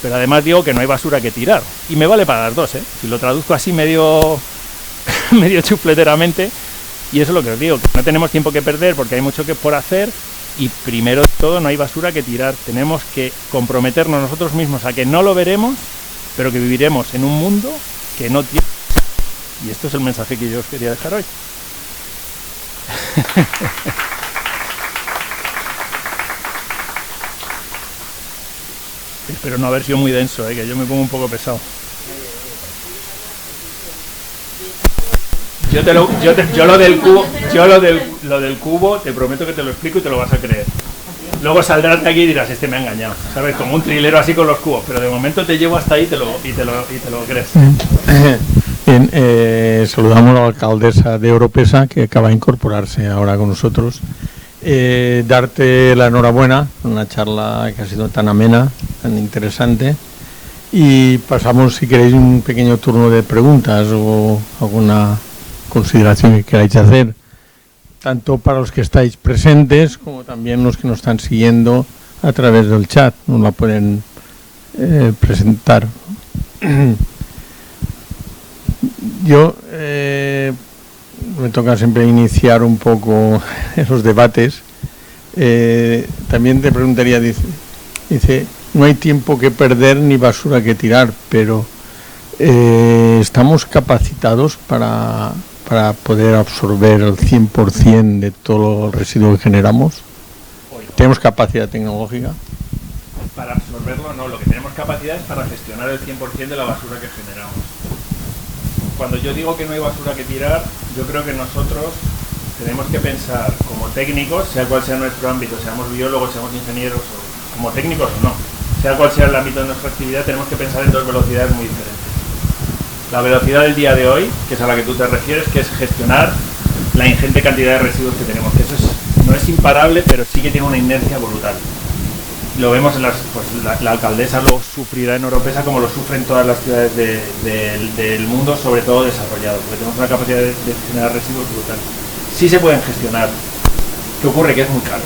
pero además digo que no hay basura que tirar. Y me vale para las dos, ¿eh? Si lo traduzco así medio chufleteramente, y eso es lo que os digo, que no tenemos tiempo que perder porque hay mucho que por hacer, y primero de todo no hay basura que tirar. Tenemos que comprometernos nosotros mismos a que no lo veremos, pero que viviremos en un mundo que no tiene. Y esto es el mensaje que yo os quería dejar hoy. Espero no haber sido muy denso, que yo me pongo un poco pesado. Yo lo del cubo, te prometo que te lo explico y te lo vas a creer. Luego saldrás de aquí y dirás, este me ha engañado, ¿sabes? Como un trilero así con los cubos, pero de momento te llevo hasta ahí y te lo crees. Bien, saludamos a la alcaldesa de Oropesa, que acaba de incorporarse ahora con nosotros. Darte la enhorabuena por una charla que ha sido tan amena, tan interesante, y pasamos, si queréis, un pequeño turno de preguntas o alguna consideración que queráis hacer, tanto para los que estáis presentes como también los que nos están siguiendo a través del chat. Nos la pueden presentar. Yo me toca siempre iniciar un poco esos debates. También te preguntaría, dice, no hay tiempo que perder ni basura que tirar, pero ¿estamos capacitados para poder absorber el 100% de todo el residuo que generamos? ¿Tenemos capacidad tecnológica? Para absorberlo no, lo que tenemos capacidad es para gestionar el 100% de la basura que generamos. Cuando yo digo que no hay basura que tirar, yo creo que nosotros tenemos que pensar como técnicos, sea cual sea nuestro ámbito, seamos biólogos, seamos ingenieros, o como técnicos o no, sea cual sea el ámbito de nuestra actividad, tenemos que pensar en dos velocidades muy diferentes. La velocidad del día de hoy, que es a la que tú te refieres, que es gestionar la ingente cantidad de residuos que tenemos, que eso no es imparable, pero sí que tiene una inercia brutal. Lo vemos en la alcaldesa lo sufrirá en Oropesa como lo sufren todas las ciudades del mundo, sobre todo desarrollados, porque tenemos una capacidad de generar residuos brutal. Sí se pueden gestionar. ¿Qué ocurre? Que es muy caro.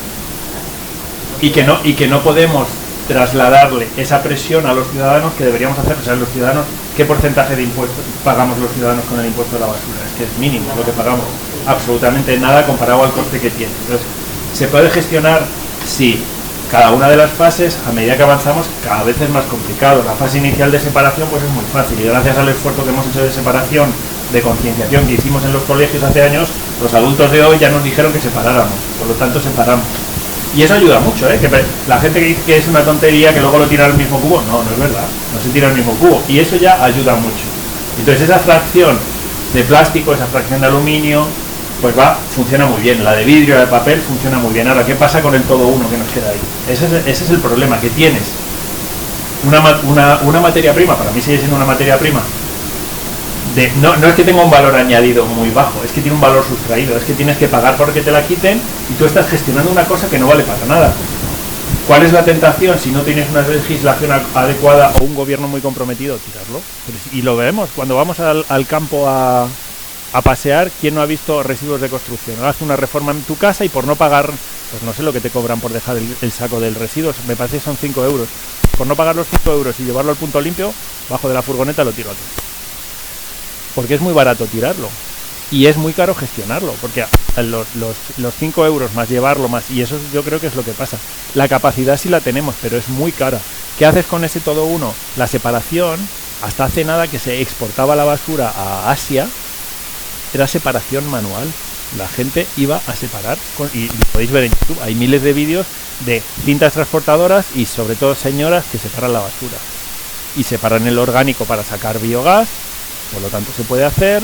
Y que no podemos trasladarle esa presión a los ciudadanos que deberíamos hacer. O sea, los ciudadanos, ¿qué porcentaje de impuestos pagamos los ciudadanos con el impuesto de la basura? Es que es mínimo lo que pagamos. Absolutamente nada comparado al coste que tiene. Entonces, ¿se puede gestionar? Sí. Cada una de las fases, a medida que avanzamos, cada vez es más complicado. La fase inicial de separación pues es muy fácil, y gracias al esfuerzo que hemos hecho de separación, de concienciación que hicimos en los colegios hace años, los adultos de hoy ya nos dijeron que separáramos, por lo tanto separamos. Y eso ayuda mucho, que la gente que dice que es una tontería, que luego lo tira al mismo cubo, no es verdad, no se tira al mismo cubo, y eso ya ayuda mucho. Entonces esa fracción de plástico, esa fracción de aluminio, pues funciona muy bien. La de vidrio, la de papel funciona muy bien. Ahora, ¿qué pasa con el todo uno que nos queda ahí? Ese es el problema, que tienes una materia prima, para mí sigue siendo una materia prima, no es que tenga un valor añadido muy bajo, es que tiene un valor sustraído, es que tienes que pagar porque te la quiten y tú estás gestionando una cosa que no vale para nada. ¿Cuál es la tentación si no tienes una legislación adecuada o un gobierno muy comprometido? Tirarlo. Y lo vemos, cuando vamos al campo a pasear, ¿quién no ha visto residuos de construcción? Haces una reforma en tu casa y por no pagar, pues no sé lo que te cobran por dejar el saco del residuo, me parece que son 5 euros. Por no pagar los 5 euros y llevarlo al punto limpio, bajo de la furgoneta lo tiro aquí. Porque es muy barato tirarlo. Y es muy caro gestionarlo, porque los 5 euros más llevarlo más, y eso yo creo que es lo que pasa. La capacidad sí la tenemos, pero es muy cara. ¿Qué haces con ese todo uno? La separación, hasta hace nada que se exportaba la basura a Asia, era separación manual. La gente iba a separar, y lo podéis ver en YouTube, hay miles de vídeos de cintas transportadoras y sobre todo señoras que separan la basura. y separan el orgánico para sacar biogás, por lo tanto se puede hacer,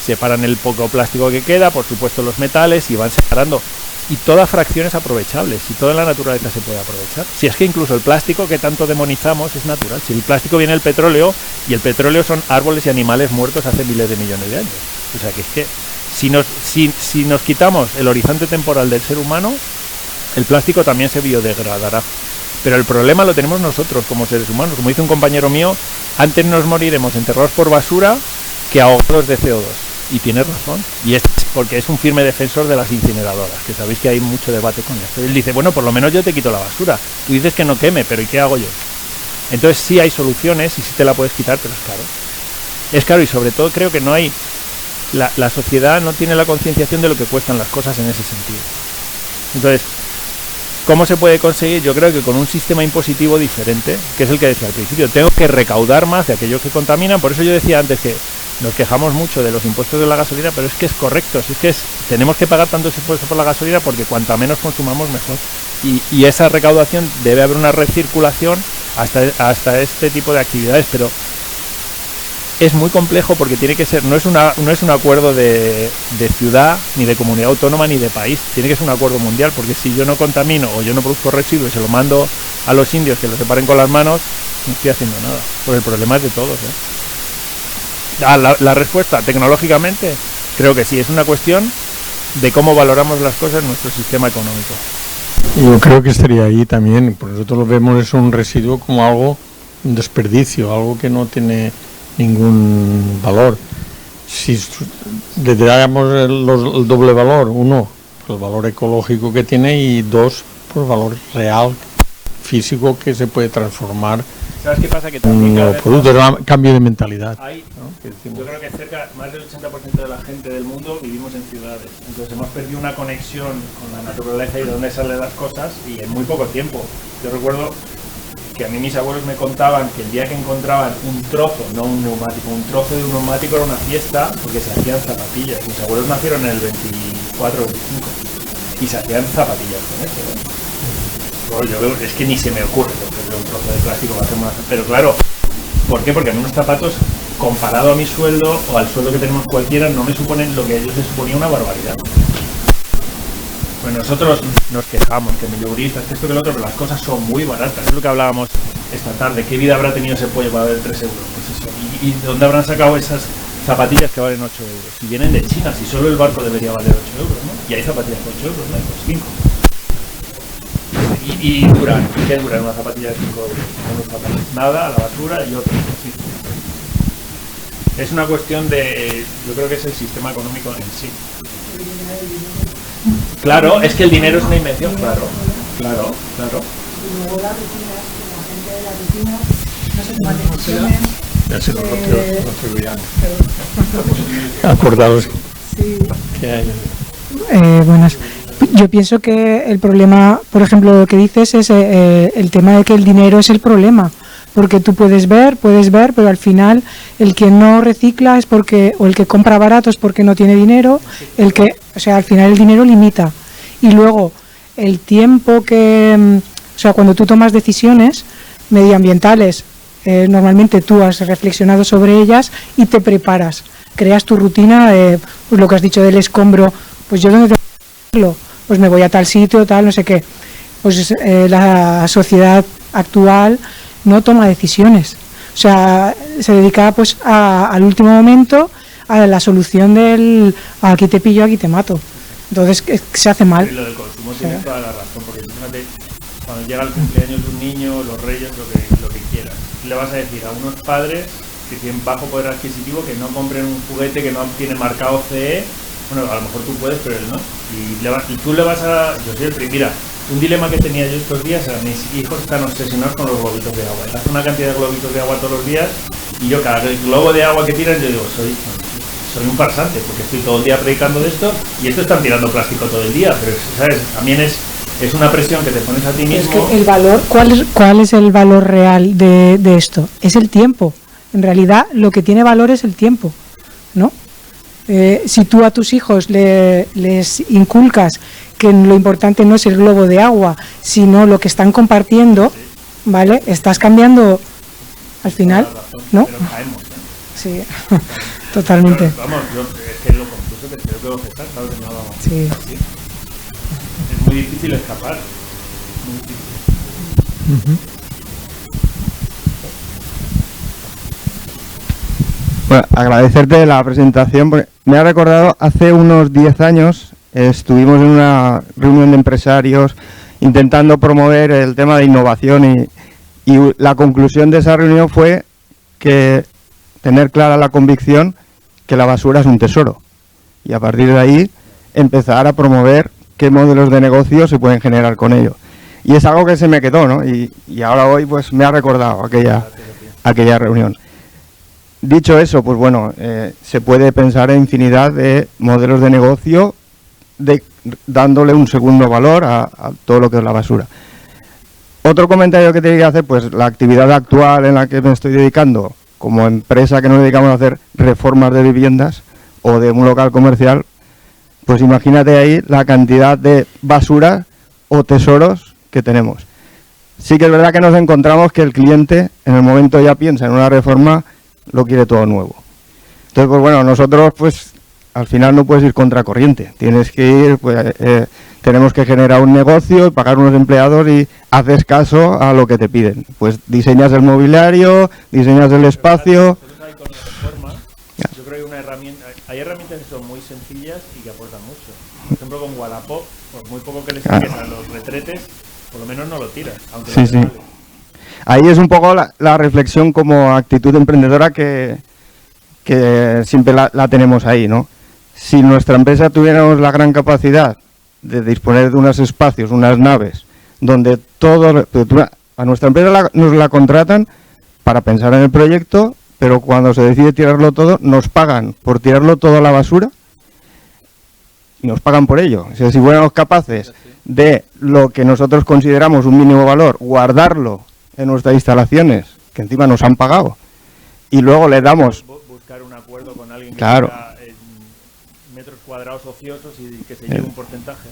separan el poco plástico que queda, por supuesto los metales, y van separando. Y toda fracción es aprovechable, si toda la naturaleza se puede aprovechar. Si es que incluso el plástico que tanto demonizamos es natural. Si el plástico viene del petróleo, y el petróleo son árboles y animales muertos hace miles de millones de años. O sea que es que si nos quitamos el horizonte temporal del ser humano, el plástico también se biodegradará. Pero el problema lo tenemos nosotros como seres humanos. Como dice un compañero mío, antes nos moriremos enterrados por basura que ahogados de CO2. Y tiene razón. Y es porque es un firme defensor de las incineradoras, que sabéis que hay mucho debate con esto. Él dice, bueno, por lo menos yo te quito la basura. Tú dices que no queme, pero ¿y qué hago yo? Entonces sí hay soluciones y sí te la puedes quitar, pero es caro. Es caro y sobre todo creo que no hay... La sociedad no tiene la concienciación de lo que cuestan las cosas en ese sentido. Entonces, ¿cómo se puede conseguir? Yo creo que con un sistema impositivo diferente, que es el que decía al principio. Tengo que recaudar más de aquellos que contaminan. Por eso yo decía antes que nos quejamos mucho de los impuestos de la gasolina, pero es que es correcto. Si es que tenemos que pagar tantos impuestos por la gasolina porque cuanta menos consumamos mejor. Y esa recaudación debe haber una recirculación hasta este tipo de actividades, pero es muy complejo porque tiene que ser, no es un acuerdo de ciudad, ni de comunidad autónoma, ni de país. Tiene que ser un acuerdo mundial, porque si yo no contamino o yo no produzco residuos y se lo mando a los indios que lo separen con las manos, no estoy haciendo nada. Pues el problema es de todos, La respuesta, tecnológicamente, creo que sí, es una cuestión de cómo valoramos las cosas en nuestro sistema económico. Yo creo que estaría ahí también, porque nosotros lo vemos es un residuo como algo, un desperdicio, algo que no tiene ningún valor. Si le damos el doble valor, uno, por el valor ecológico que tiene, y dos, por el valor real, físico, que se puede transformar. ¿Sabes qué pasa? Que también un producto, es cambio de mentalidad. Yo creo que más del 80% de la gente del mundo vivimos en ciudades. Entonces hemos perdido una conexión con la naturaleza y de dónde salen las cosas, y en muy poco tiempo. Yo recuerdo que a mí mis abuelos me contaban que el día que encontraban un trozo, no un neumático, un trozo de un neumático era una fiesta, porque se hacían zapatillas. Mis abuelos nacieron en el 24 o 25 y se hacían zapatillas con eso, Bueno, yo veo, es que ni se me ocurre coger un trozo de plástico para hacer una... Pero claro, ¿por qué? Porque a mí unos zapatos, comparado a mi sueldo o al sueldo que tenemos cualquiera, no me suponen lo que a ellos les suponía una barbaridad. Pues nosotros nos quejamos, que millouristas, que esto que lo otro, pero las cosas son muy baratas. Es lo que hablábamos esta tarde. ¿Qué vida habrá tenido ese pollo para valer 3 euros? Pues eso. ¿Y dónde habrán sacado esas zapatillas que valen 8 euros? Si vienen de China, si solo el barco debería valer 8 euros, ¿no? Y hay zapatillas por 8 euros, ¿no? Pues 5. Y duran. ¿Qué duran una zapatilla de 5 euros? Unos zapatos. Nada, a la basura y otros. Sí. Es una cuestión de... Yo creo que es el sistema económico en sí. Claro, es que el dinero es una invención, claro. Y luego la rutina es que la gente de la rutina no se toma decisiones. Ya se lo acordaros sí. Que hay. Buenas. Yo pienso que el problema, por ejemplo, lo que dices es el tema de que el dinero es el problema. Porque tú puedes ver, pero al final el que no recicla es porque, o el que compra barato es porque no tiene dinero, al final el dinero limita. Y luego, el tiempo cuando tú tomas decisiones medioambientales, normalmente tú has reflexionado sobre ellas y te preparas, creas tu rutina, pues lo que has dicho del escombro, pues yo dónde tengo que hacerlo, pues me voy a tal sitio, tal, no sé qué. Pues la sociedad actual no toma decisiones, o sea, se dedica pues al último momento a la solución del aquí te pillo, aquí te mato. Entonces se hace mal. Y lo del consumo tiene toda la razón, porque fíjate, cuando llega el cumpleaños de un niño, los reyes, lo que quieras, le vas a decir a unos padres que tienen bajo poder adquisitivo que no compren un juguete que no tiene marcado CE. Bueno, a lo mejor tú puedes, pero él no. Y tú le vas a... Yo soy el primero. Mira, un dilema que tenía yo estos días, mis hijos están obsesionados con los globitos de agua. Hacen una cantidad de globitos de agua todos los días y yo cada globo de agua que tiran, yo digo, soy un farsante, porque estoy todo el día predicando de esto y esto están tirando plástico todo el día, pero ¿sabes? También es una presión que te pones a ti mismo. Es que el valor, ¿cuál es el valor real de esto? Es el tiempo. En realidad lo que tiene valor es el tiempo, ¿no? Si tú a tus hijos les inculcas que lo importante no es el globo de agua, sino lo que están compartiendo, ¿vale? Estás cambiando Al final, ¿no? Pero caemos. Sí, totalmente. Pero, vamos, yo es que lo concluso que creo que voy a aceptar, ¿sabes? No, sí. Así. Es muy difícil escapar. Muy difícil. Bueno, agradecerte la presentación, porque me ha recordado hace unos 10 años estuvimos en una reunión de empresarios intentando promover el tema de innovación y la conclusión de esa reunión fue que tener clara la convicción que la basura es un tesoro y a partir de ahí empezar a promover qué modelos de negocio se pueden generar con ello. Y es algo que se me quedó, ¿no? Y ahora hoy pues me ha recordado aquella reunión. Dicho eso, pues bueno, se puede pensar en infinidad de modelos de negocio dándole un segundo valor a todo lo que es la basura. Otro comentario que tenía que hacer, pues la actividad actual en la que me estoy dedicando, como empresa que nos dedicamos a hacer reformas de viviendas o de un local comercial, pues imagínate ahí la cantidad de basura o tesoros que tenemos. Sí que es verdad que nos encontramos que el cliente en el momento ya piensa en una reforma, lo quiere todo nuevo. Entonces, pues bueno, nosotros pues al final no puedes ir contracorriente, tienes que ir, pues tenemos que generar un negocio y pagar unos empleados y haces caso a lo que te piden. Pues diseñas el mobiliario, diseñas el espacio. Yo creo que hay herramientas que son muy sencillas y que aportan mucho. Por ejemplo, con Wallapop, por muy poco que le saques a los retretes, por lo menos no lo tiras. Aunque sí, sí. Ahí es un poco la reflexión como actitud emprendedora que siempre la tenemos ahí, ¿no? Si nuestra empresa tuviéramos la gran capacidad de disponer de unos espacios, unas naves, donde todo... A nuestra empresa nos la contratan para pensar en el proyecto, pero cuando se decide tirarlo todo, nos pagan por tirarlo todo a la basura y nos pagan por ello. O sea, si fuéramos capaces de lo que nosotros consideramos un mínimo valor, guardarlo en nuestras instalaciones, que encima nos han pagado, y luego le damos... Buscar un acuerdo con alguien que claro. tenga metros cuadrados ociosos y que se lleve un porcentaje.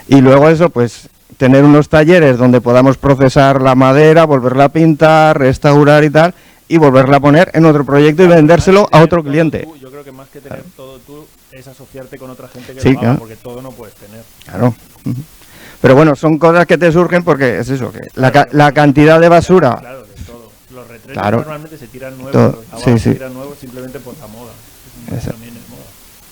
Y luego eso, pues, tener unos talleres donde podamos procesar la madera, volverla a pintar, restaurar y tal, y volverla a poner en otro proyecto y vendérselo a otro cliente. Yo creo que más que tener todo tú es asociarte con otra gente que sí, lo haga, claro. Porque todo no puedes tener. Claro. Pero bueno, son cosas que te surgen porque es eso, que la cantidad de basura... Claro, de todo. Los retretes claro. Normalmente se tiran nuevos, todo. los Sí, se tiran nuevos simplemente por la moda. También es moda.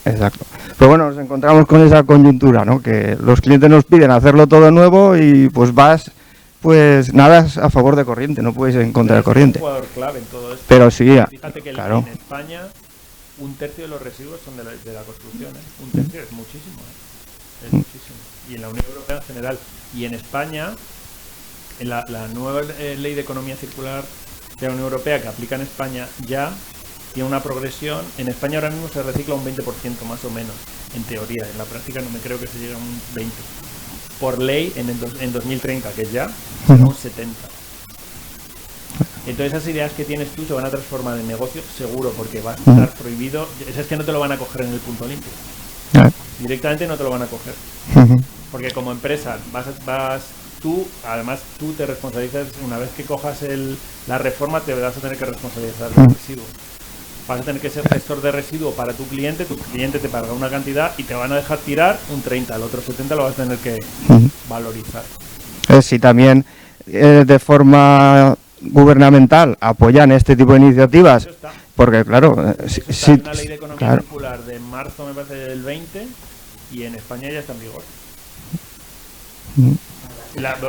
Exacto. Pero bueno, nos encontramos con esa coyuntura, ¿no? Que los clientes nos piden hacerlo todo nuevo y pues vas, pues nadas a favor de corriente, no puedes ir en contra de corriente. Es un jugador clave en todo esto. Pero sí, fíjate que claro. En España un tercio de los residuos son de la construcción, ¿eh? Un tercio es muchísimo, ¿eh? Es muchísimo. Y en la Unión Europea en general. Y en España, en la nueva ley de economía circular de la Unión Europea que aplica en España ya tiene una progresión. En España ahora mismo se recicla un 20% más o menos, en teoría. En la práctica no me creo que se llegue a un 20%. Por ley, en 2030, que es ya, será un 70%. Entonces esas ideas que tienes tú se van a transformar en negocio seguro, porque va a estar prohibido. Es que no te lo van a coger en el punto limpio. Directamente no te lo van a coger. Porque como empresa tú te responsabilizas, una vez que cojas la reforma te vas a tener que responsabilizar del residuo. Vas a tener que ser gestor de residuo para tu cliente te paga una cantidad y te van a dejar tirar un 30, el otro 70 lo vas a tener que valorizar. Si también de forma gubernamental apoyan este tipo de iniciativas, porque claro, hay una ley de economía circular de marzo, me parece, del 20, y en España ya está en vigor.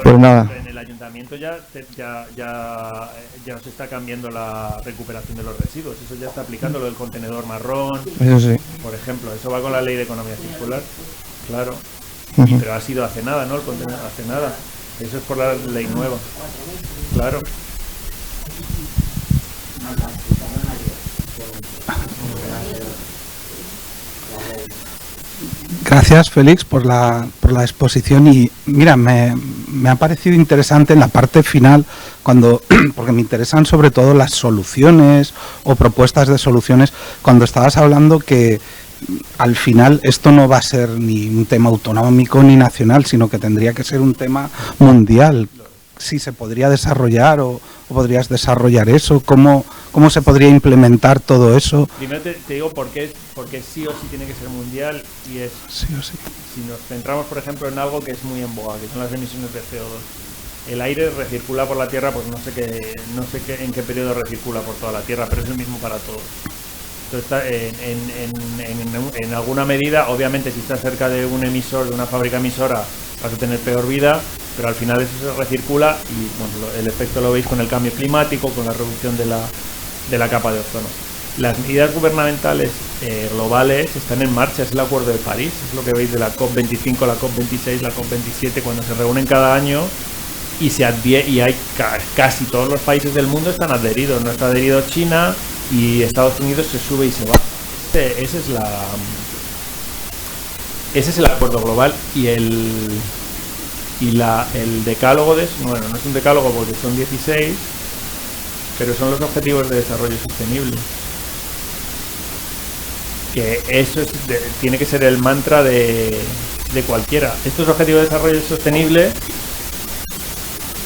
Pues nada. En el ayuntamiento ya se está cambiando la recuperación de los residuos. Eso ya está aplicando lo del contenedor marrón. Eso sí. Por ejemplo, eso va con la ley de economía circular. Claro. Pero ha sido hace nada, ¿no? El contenedor hace nada. Eso es por la ley nueva. Claro. Gracias, Félix, por la exposición y mira, me ha parecido interesante en la parte final porque me interesan sobre todo las soluciones o propuestas de soluciones, cuando estabas hablando que al final esto no va a ser ni un tema autonómico ni nacional, sino que tendría que ser un tema mundial. si se podría desarrollar o podrías desarrollar eso, cómo se podría implementar todo eso. Primero te digo porque sí o sí tiene que ser mundial, y es sí o sí. Si nos centramos, por ejemplo, en algo que es muy en boga, que son las emisiones de CO2. El aire recircula por la Tierra, pues no sé en qué periodo recircula por toda la Tierra, pero es el mismo para todos. Entonces, en alguna medida, obviamente, si estás cerca de un emisor, de una fábrica emisora, vas a tener peor vida, pero al final eso se recircula y bueno, el efecto lo veis con el cambio climático, con la reducción de la capa de ozono. Las medidas gubernamentales globales están en marcha, es el Acuerdo de París, es lo que veis de la COP25, la COP26, la COP27, cuando se reúnen cada año y hay casi todos los países del mundo están adheridos. No está adherido China y Estados Unidos se sube y se va. Ese es el acuerdo global y el decálogo bueno, no es un decálogo porque son 16, pero son los objetivos de desarrollo sostenible. Que eso tiene que ser el mantra de cualquiera. Estos objetivos de desarrollo sostenible,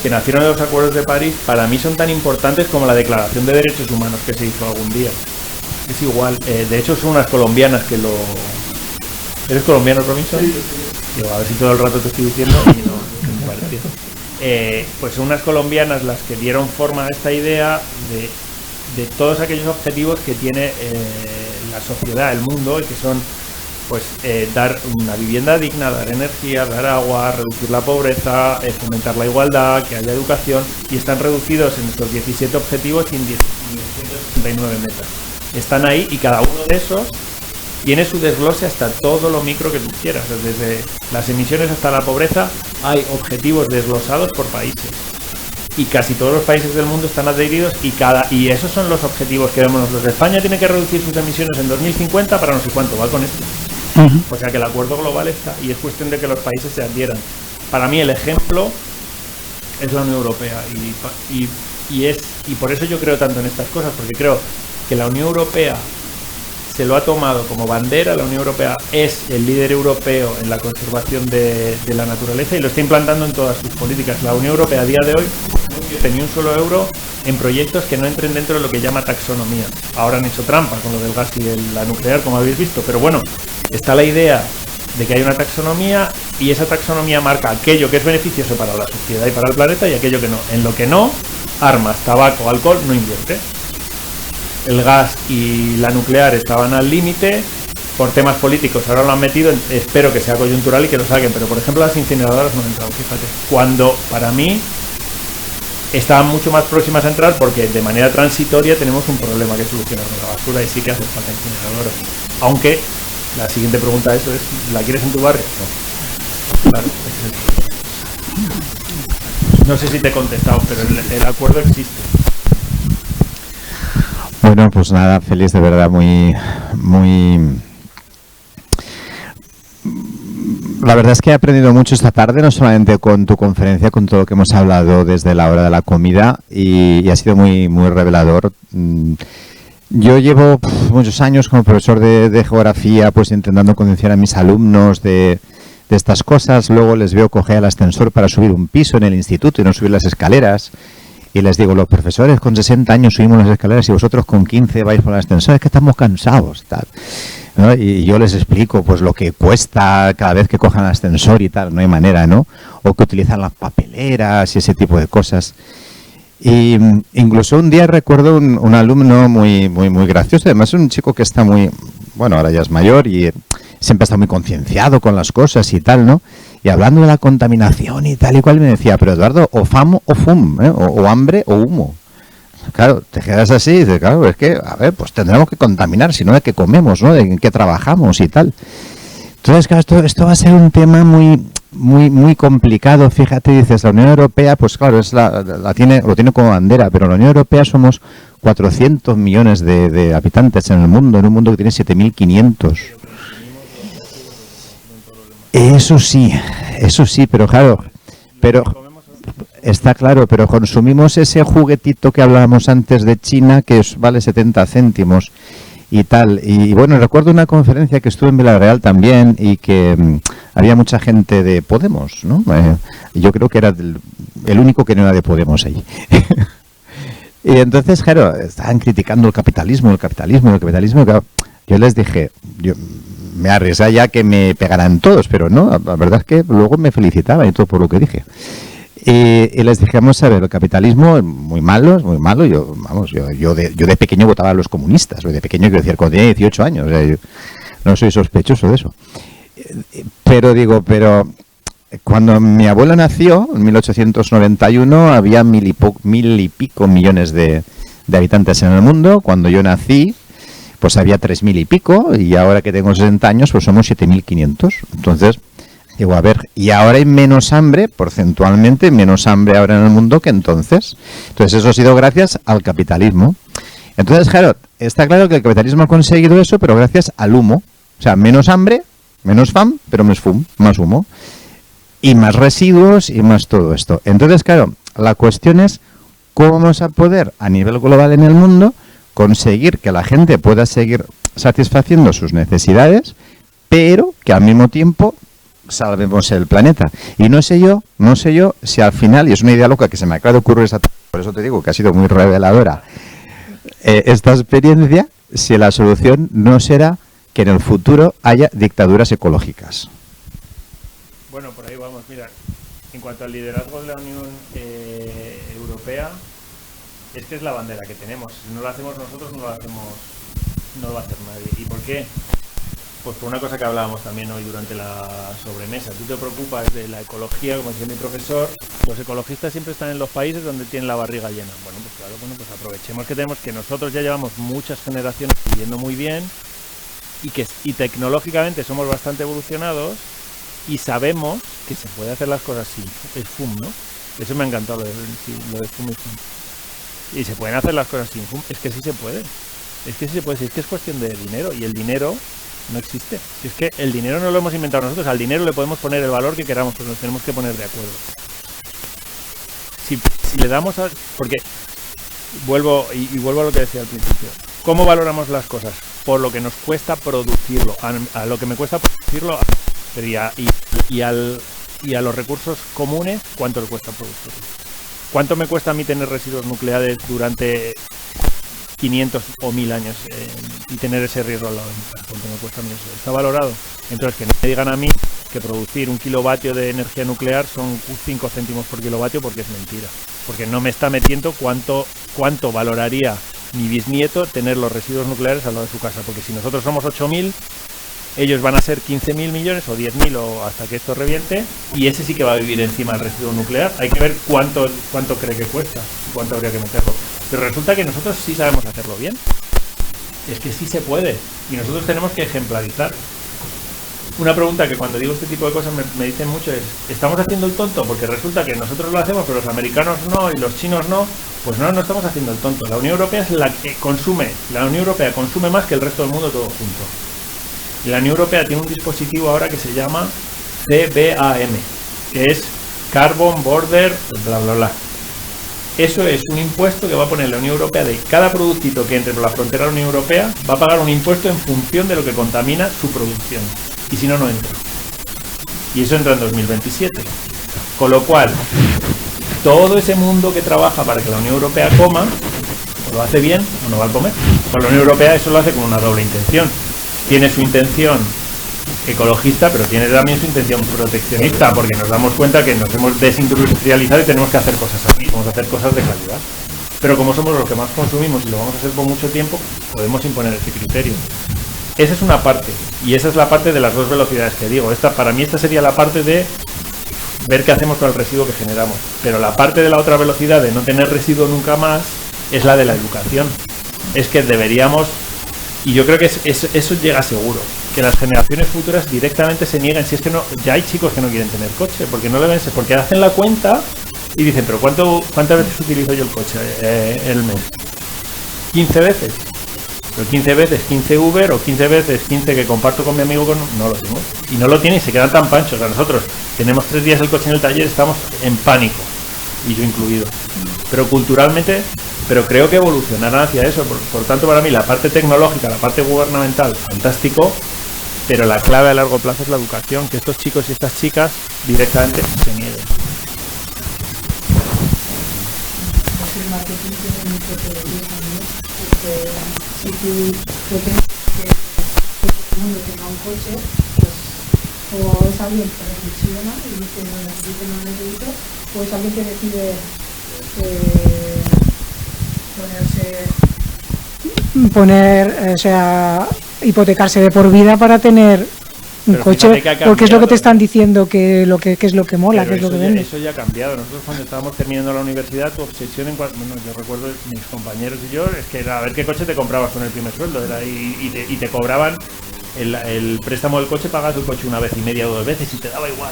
que nacieron de los acuerdos de París, para mí son tan importantes como la Declaración de Derechos Humanos que se hizo algún día. Es igual. De hecho, son unas colombianas que lo... ¿Eres colombiano, Robinson? Sí. Digo, a ver si todo el rato te estoy diciendo y no me parecía. Pues son unas colombianas las que dieron forma a esta idea de todos aquellos objetivos que tiene la sociedad, el mundo, y que son pues dar una vivienda digna, dar energía, dar agua, reducir la pobreza, fomentar la igualdad, que haya educación, y están reducidos en estos 17 objetivos y en 169 metas. Están ahí y cada uno de esos tiene su desglose hasta todo lo micro que tú quieras, desde las emisiones hasta la pobreza. Hay objetivos desglosados por países y casi todos los países del mundo están adheridos y esos son los objetivos que vemos nosotros. España tiene que reducir sus emisiones en 2050 para no sé cuánto, va con esto. O sea que el acuerdo global está y es cuestión de que los países se adhieran. Para mí el ejemplo es la Unión Europea y por eso yo creo tanto en estas cosas, porque creo que la Unión Europea se lo ha tomado como bandera. La Unión Europea es el líder europeo en la conservación de la naturaleza y lo está implantando en todas sus políticas. La Unión Europea a día de hoy no invierte ni un solo euro en proyectos que no entren dentro de lo que llama taxonomía. Ahora han hecho trampa con lo del gas y la nuclear, como habéis visto, pero bueno, está la idea de que hay una taxonomía y esa taxonomía marca aquello que es beneficioso para la sociedad y para el planeta y aquello que no. En lo que no, armas, tabaco, alcohol, no invierte. El gas y la nuclear estaban al límite por temas políticos, ahora lo han metido, espero que sea coyuntural y que lo saquen, pero por ejemplo las incineradoras no han entrado, fíjate, cuando para mí estaban mucho más próximas a entrar porque de manera transitoria tenemos un problema que solucionar con la basura y sí que hace falta incineradoras. Aunque la siguiente pregunta eso es, ¿la quieres en tu barrio? No. Claro. No sé si te he contestado, pero el acuerdo existe. Bueno, pues nada, feliz, de verdad, muy... La verdad es que he aprendido mucho esta tarde, no solamente con tu conferencia, con todo lo que hemos hablado desde la hora de la comida y ha sido muy revelador. Yo llevo muchos años como profesor de geografía, pues intentando concienciar a mis alumnos de estas cosas. Luego les veo coger el ascensor para subir un piso en el instituto y no subir las escaleras. Y les digo, los profesores con 60 años subimos las escaleras y vosotros con 15 vais por el ascensor, es que estamos cansados, tal, ¿no? Y yo les explico pues lo que cuesta cada vez que cojan el ascensor y tal, no hay manera, ¿no? O que utilizan las papeleras y ese tipo de cosas. Y incluso un día recuerdo un alumno muy gracioso, además un chico que está muy, bueno, ahora ya es mayor y siempre está muy concienciado con las cosas y tal, ¿no? Y hablando de la contaminación y tal y cual me decía, pero Eduardo, o famo o fum, ¿eh? o hambre o humo. Claro, te quedas así y dices, claro, es que, a ver, pues tendremos que contaminar, si no de qué comemos, ¿no? De qué trabajamos y tal. Entonces, claro, esto va a ser un tema muy complicado. Fíjate, dices, la Unión Europea, pues claro, lo tiene como bandera, pero la Unión Europea somos 400 millones de habitantes en el mundo, en un mundo que tiene 7.500. Eso sí, pero claro, está claro, pero consumimos ese juguetito que hablábamos antes de China que vale 70 céntimos y tal. Y bueno, recuerdo una conferencia que estuve en Villarreal también y que había mucha gente de Podemos, ¿no? Yo creo que era el único que no era de Podemos allí. Y entonces, claro, estaban criticando el capitalismo. Claro, yo les dije, me arriesgué ya que me pegaran todos, pero no, la verdad es que luego me felicitaban y todo por lo que dije. Y les dije, vamos a ver, el capitalismo es muy malo. Yo de pequeño votaba a los comunistas, de pequeño, quiero decir, cuando tenía 18 años, o sea, yo no soy sospechoso de eso. Pero cuando mi abuelo nació, en 1891, había mil y pico millones de habitantes en el mundo. Cuando yo nací, pues había 3.000 y pico, y ahora que tengo 60 años, pues somos 7.500. Entonces, digo, a ver, y ahora hay menos hambre, porcentualmente, menos hambre ahora en el mundo que entonces. Entonces, eso ha sido gracias al capitalismo. Entonces, claro, está claro que el capitalismo ha conseguido eso, pero gracias al humo. O sea, menos hambre, menos fam, pero más humo. Y más residuos y más todo esto. Entonces, claro, la cuestión es cómo vamos a poder, a nivel global en el mundo, conseguir que la gente pueda seguir satisfaciendo sus necesidades, pero que al mismo tiempo salvemos el planeta. Y no sé yo si al final, y es una idea loca que se me acaba de ocurrir, por eso te digo que ha sido muy reveladora esta experiencia, si la solución no será que en el futuro haya dictaduras ecológicas. Bueno, por ahí vamos. Mira, en cuanto al liderazgo de la Unión Europea, es que es la bandera que tenemos. Si no lo hacemos nosotros, no lo va a hacer nadie. ¿Y por qué? Pues por una cosa que hablábamos también hoy durante la sobremesa. Tú te preocupas de la ecología, como decía mi profesor. Los ecologistas siempre están en los países donde tienen la barriga llena. Bueno, pues claro, pues aprovechemos que nosotros ya llevamos muchas generaciones viviendo muy bien y tecnológicamente somos bastante evolucionados. Y sabemos que se puede hacer las cosas sin FUM, ¿no? Eso me ha encantado, lo de FUM y FUM. Y se pueden hacer las cosas sin FUM. Es que sí se puede. Si es que es cuestión de dinero. Y el dinero no existe. Si es que el dinero no lo hemos inventado nosotros. Al dinero le podemos poner el valor que queramos, pero nos tenemos que poner de acuerdo. Si le damos a... Porque vuelvo a lo que decía al principio. ¿Cómo valoramos las cosas? Por lo que nos cuesta producirlo. A lo que me cuesta producirlo... Y a los recursos comunes, ¿cuánto le cuesta producirlos? ¿Cuánto me cuesta a mí tener residuos nucleares durante 500 o 1000 años y tener ese riesgo al lado de mi casa? ¿Cuánto me cuesta a mí eso? ¿Está valorado? Entonces, que no me digan a mí que producir 1 kilovatio de energía nuclear son 5 céntimos por kilovatio, porque es mentira. Porque no me está metiendo cuánto valoraría mi bisnieto tener los residuos nucleares al lado de su casa. Porque si nosotros somos 8.000... ellos van a ser 15.000 millones o 10.000 o hasta que esto reviente, y ese sí que va a vivir encima del residuo nuclear. Hay que ver cuánto cree que cuesta, cuánto habría que meterlo. Pero resulta que nosotros sí sabemos hacerlo bien. Es que sí se puede, y nosotros tenemos que ejemplarizar. Una pregunta que cuando digo este tipo de cosas me dicen mucho es: ¿estamos haciendo el tonto? Porque resulta que nosotros lo hacemos, pero los americanos no, y los chinos no. Pues no estamos haciendo el tonto. La Unión Europea es la que consume. La Unión Europea consume más que el resto del mundo todo junto. Y la Unión Europea tiene un dispositivo ahora que se llama CBAM, que es Carbon Border, bla, bla, bla. Eso es un impuesto que va a poner la Unión Europea de cada productito que entre por la frontera de la Unión Europea, va a pagar un impuesto en función de lo que contamina su producción. Y si no, no entra. Y eso entra en 2027. Con lo cual, todo ese mundo que trabaja para que la Unión Europea coma, o lo hace bien o no va a comer. Pues la Unión Europea eso lo hace con una doble intención. Tiene su intención ecologista, pero tiene también su intención proteccionista, porque nos damos cuenta que nos hemos desindustrializado y tenemos que hacer cosas así, vamos a hacer cosas de calidad. Pero como somos los que más consumimos y lo vamos a hacer por mucho tiempo, podemos imponer ese criterio. Esa es una parte, y esa es la parte de las dos velocidades que digo. Para mí esta sería la parte de ver qué hacemos con el residuo que generamos. Pero la parte de la otra velocidad de no tener residuo nunca más es la de la educación. Es que deberíamos... Y yo creo que eso llega seguro, que las generaciones futuras directamente se niegan. Si es que no, ya hay chicos que no quieren tener coche, porque no le ven, porque hacen la cuenta y dicen, pero ¿cuántas veces utilizo yo el coche el mes? 15 veces. Pero 15 veces 15 Uber o 15 veces 15 que comparto con mi amigo, no lo tengo. Y no lo tienen y se quedan tan panchos. O sea, nosotros tenemos 3 días el coche en el taller, estamos en pánico, y yo incluido. Pero culturalmente... Pero creo que evolucionarán hacia eso. Por tanto, para mí la parte tecnológica, la parte gubernamental, fantástico, pero la clave a largo plazo es la educación, que estos chicos y estas chicas directamente se nieguen. que funcione en un coche de 10 años, porque si tú pretendes que todo el mundo tenga un coche, pues o es alguien que reflexiona y dice no necesito, no necesito, o es alguien que decide o sea, hipotecarse de por vida para tener un Pero coche, fíjate que ha porque es lo que te cambiado. están diciendo que es lo que mola, Pero que es lo que eso ya- vende. Eso ya ha cambiado. Nosotros cuando estábamos terminando la universidad, tu obsesión bueno, yo recuerdo mis compañeros y yo, es que era a ver qué coche te comprabas con el primer sueldo, y te cobraban el préstamo del coche, pagabas el coche una vez y media o 2 veces y te daba igual,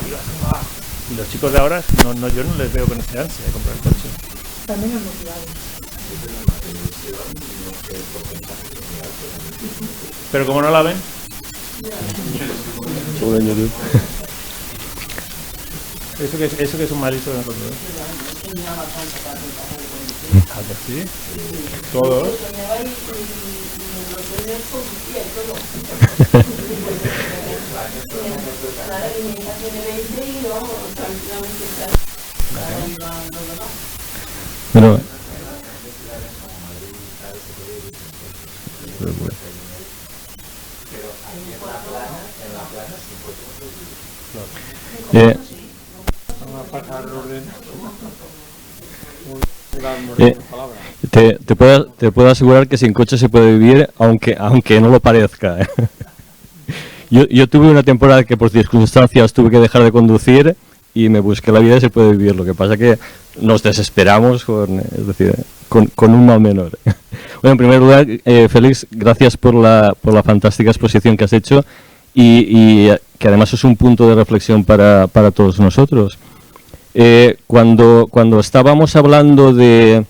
y los chicos de ahora, yo no les veo con esa ansia de comprar el coche. También es motivado. Pero como no la ven, eso que es un malito de nosotros. ¿A que sí? Todos. Bueno, te puedo asegurar que sin coche se puede vivir, aunque no lo parezca. Yo tuve una temporada que por circunstancias tuve que dejar de conducir y me busqué la vida y se puede vivir. Lo que pasa que nos desesperamos con un mal menor. Bueno, en primer lugar, Félix, gracias por la fantástica exposición que has hecho y que además es un punto de reflexión para todos nosotros. Cuando estábamos hablando del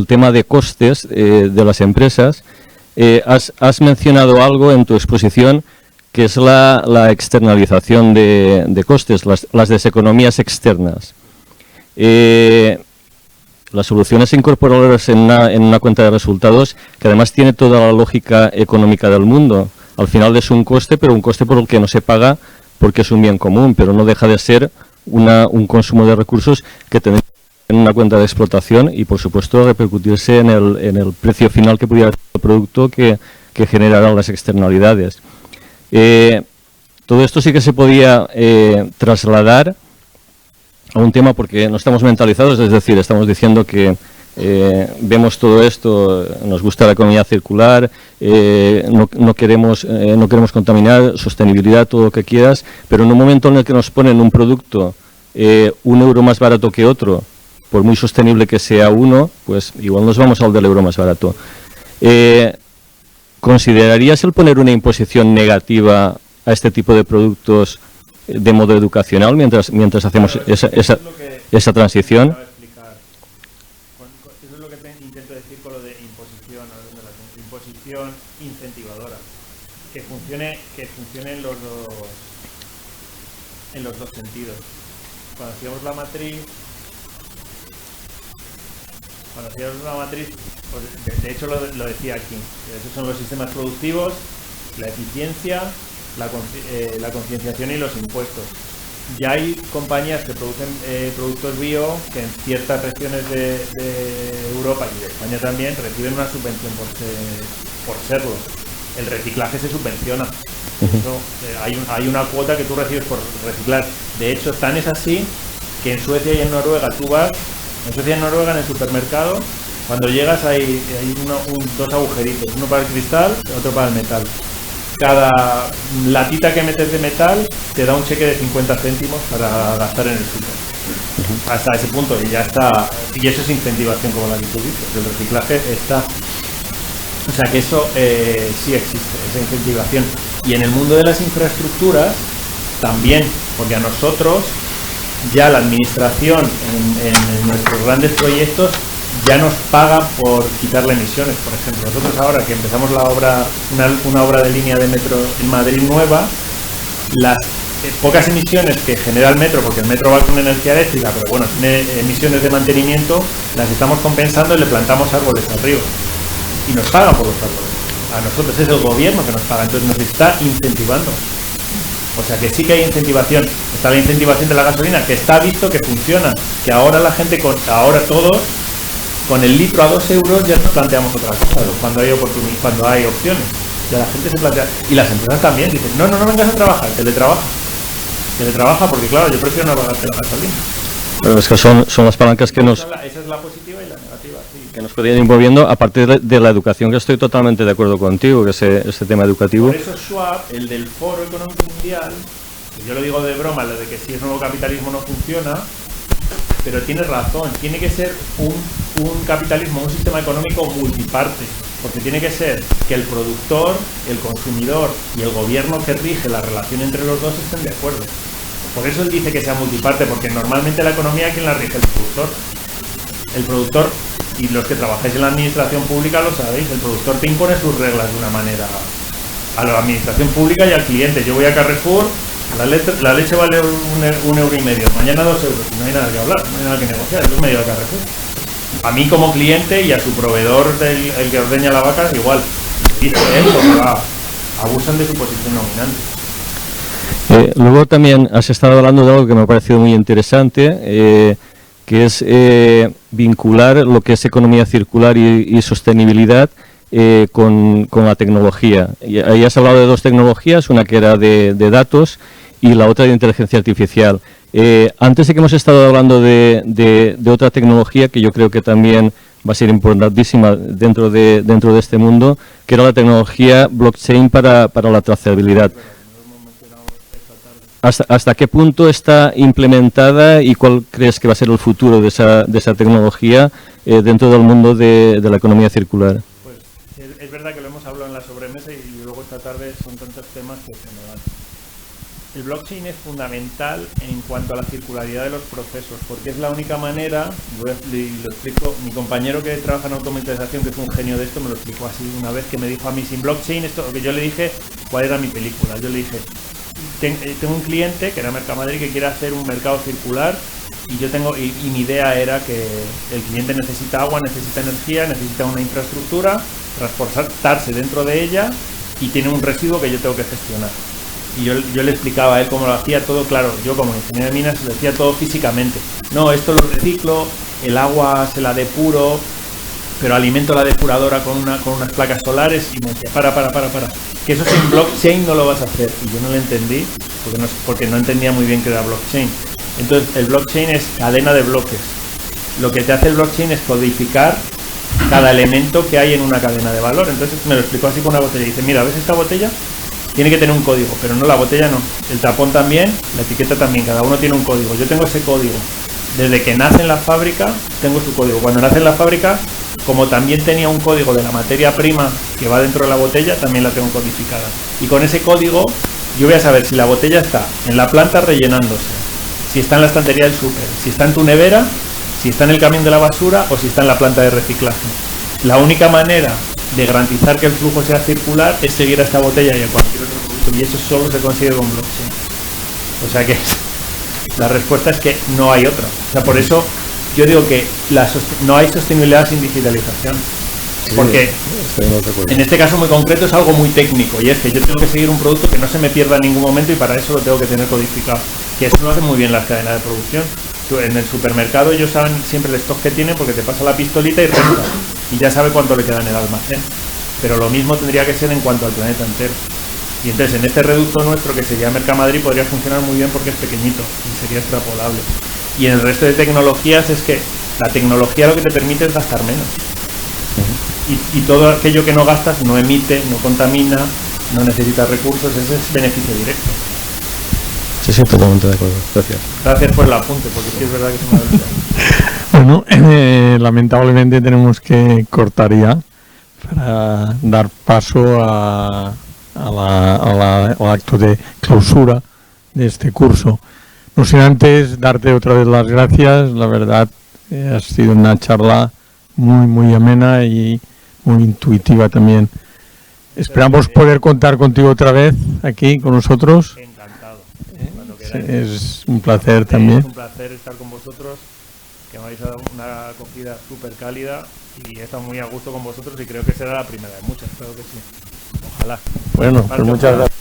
tema de costes de las empresas, has mencionado algo en tu exposición que es la externalización de costes, las deseconomías externas. La solución es incorporarlas en una cuenta de resultados que además tiene toda la lógica económica del mundo. Al final es un coste, pero un coste por el que no se paga porque es un bien común, pero no deja de ser un consumo de recursos que tenemos en una cuenta de explotación y por supuesto repercutirse en el precio final que pudiera ser el producto que generarán las externalidades. Todo esto sí que se podía trasladar a un tema porque no estamos mentalizados, es decir, estamos diciendo que vemos todo esto, nos gusta la economía circular, no queremos contaminar, sostenibilidad, todo lo que quieras, pero en un momento en el que nos ponen un producto €1 más barato que otro, por muy sostenible que sea uno, pues igual nos vamos al del euro más barato. ¿Considerarías el poner una imposición negativa a este tipo de productos de modo educacional mientras hacemos esa transición? Eso es lo que intento decir con lo de imposición, imposición incentivadora, que funcione en los dos sentidos. Cuando hacíamos la matriz, pues, de hecho lo decía aquí, esos son los sistemas productivos, la eficiencia, la concienciación y los impuestos. Ya hay compañías que producen productos bio que en ciertas regiones de Europa y de España también reciben una subvención por serlo. El reciclaje se subvenciona. Eso, hay una cuota que tú recibes por reciclar. De hecho, tan es así que en Suecia y en Noruega tú vas, en el supermercado, cuando llegas hay dos agujeritos, uno para el cristal y otro para el metal. Cada latita que metes de metal te da un cheque de 50 céntimos para gastar en el súper. Hasta ese punto, y ya está. Y eso es incentivación, como la que tú dices. El reciclaje está. O sea que eso sí existe, esa incentivación. Y en el mundo de las infraestructuras también, porque a nosotros ya la administración en nuestros grandes proyectos ya nos paga por quitarle emisiones. Por ejemplo, nosotros ahora que empezamos la obra, una obra de línea de metro en Madrid nueva, las pocas emisiones que genera el metro, porque el metro va con energía eléctrica, pero bueno, tiene emisiones de mantenimiento, las estamos compensando y le plantamos árboles arriba. Y nos pagan por los árboles. A nosotros es el gobierno que nos paga, entonces nos está incentivando. O sea que sí que hay incentivación. Está la incentivación de la gasolina, que está visto que funciona, que ahora la gente, ahora todos con el litro a 2 euros ya nos planteamos otra cosa, cuando hay cuando hay opciones. Ya la gente se plantea, y las empresas también dicen, no vengas a trabajar, teletrabaja porque claro, yo prefiero no pagarte la gasolina. Pero es que son las palancas que nos... Esa es la positiva y la negativa, sí. Que nos podrían ir moviendo a partir de la educación, que estoy totalmente de acuerdo contigo, que ese tema educativo. Por eso Schwab, el del Foro Económico Mundial, que yo lo digo de broma, lo de que si es nuevo capitalismo no funciona, pero tiene razón, tiene que ser un capitalismo, un sistema económico multiparte, porque tiene que ser que el productor, el consumidor y el gobierno que rige la relación entre los dos estén de acuerdo. Por eso él dice que sea multiparte, porque normalmente la economía, ¿quién la rige? El productor. El productor, y los que trabajáis en la administración pública lo sabéis, el productor te impone sus reglas de una manera a la administración pública y al cliente. Yo voy a Carrefour, la leche vale un euro y medio, mañana 2 euros, no hay nada que hablar, no hay nada que negociar, eso es medio de Carrefour. A mí como cliente y a su proveedor, el que ordeña la vaca, igual. Dice él, porque abusan de su posición dominante. Luego también has estado hablando de algo que me ha parecido muy interesante, que es vincular lo que es economía circular y sostenibilidad con la tecnología. Y ahí has hablado de 2 tecnologías, una que era de datos y la otra de inteligencia artificial. Antes sí que hemos estado hablando de otra tecnología que yo creo que también va a ser importantísima dentro de este mundo, que era la tecnología blockchain para la trazabilidad. ¿Hasta qué punto está implementada y cuál crees que va a ser el futuro de esa tecnología dentro del mundo de la economía circular? Pues es verdad que lo hemos hablado en la sobremesa y luego esta tarde son tantos temas que se me van. El blockchain es fundamental en cuanto a la circularidad de los procesos, porque es la única manera, lo explico, mi compañero que trabaja en automatización, que es un genio de esto, me lo explicó así una vez, que me dijo a mí, sin blockchain, esto, que yo le dije cuál era mi película, yo le dije, tengo un cliente que era Mercamadrid que quiere hacer un mercado circular y mi idea era que el cliente necesita agua, necesita energía, necesita una infraestructura, transportarse dentro de ella y tiene un residuo que yo tengo que gestionar. Y yo le explicaba a él cómo lo hacía todo, claro, yo como ingeniero de minas lo hacía todo físicamente. No, esto lo reciclo, el agua se la depuro, pero alimento la depuradora con unas placas solares y me decía, para, que eso sin blockchain no lo vas a hacer. Y yo no lo entendí porque no entendía muy bien qué era blockchain. Entonces el blockchain es cadena de bloques. Lo que te hace el blockchain es codificar cada elemento que hay en una cadena de valor. Entonces me lo explicó así con una botella. Dice, mira, ¿ves esta botella? Tiene que tener un código, pero no, la botella no. El tapón también, la etiqueta también, cada uno tiene un código. Yo tengo ese código. Desde que nace en la fábrica, tengo su código. Cuando nace en la fábrica, como también tenía un código de la materia prima que va dentro de la botella, también la tengo codificada. Y con ese código, yo voy a saber si la botella está en la planta rellenándose, si está en la estantería del súper, si está en tu nevera, si está en el camión de la basura o si está en la planta de reciclaje. La única manera de garantizar que el flujo sea circular es seguir a esta botella y a cualquier otro producto, y eso solo se consigue con blockchain. O sea que la respuesta es que no hay otra. O sea, por eso yo digo que no hay sostenibilidad sin digitalización. Porque en este caso muy concreto es algo muy técnico, y es que yo tengo que seguir un producto que no se me pierda en ningún momento, y para eso lo tengo que tener codificado. Que eso lo hacen muy bien las cadenas de producción. En el supermercado ellos saben siempre el stock que tienen, porque te pasa la pistolita y resta, y ya sabe cuánto le queda en el almacén. Pero lo mismo tendría que ser en cuanto al planeta entero. Y entonces en este reducto nuestro, que sería Mercamadrid, podría funcionar muy bien porque es pequeñito y sería extrapolable. Y en el resto de tecnologías es que la tecnología lo que te permite es gastar menos. Y todo aquello que no gastas no emite, no contamina, no necesita recursos, ese es beneficio directo. Sí, totalmente de acuerdo. Gracias. Gracias por el apunte, porque sí es verdad que se me ha olvidado. Bueno, lamentablemente tenemos que cortar ya para dar paso al acto de clausura de este curso. No sin antes darte otra vez las gracias. La verdad, ha sido una charla muy amena y muy intuitiva también. Esperamos poder contar contigo otra vez aquí con nosotros. Encantado. Es un placer también. Es un placer estar con vosotros, que me habéis dado una acogida súper cálida y he estado muy a gusto con vosotros, y creo que será la primera de muchas, creo que sí. Ojalá. Bueno, pues muchas gracias.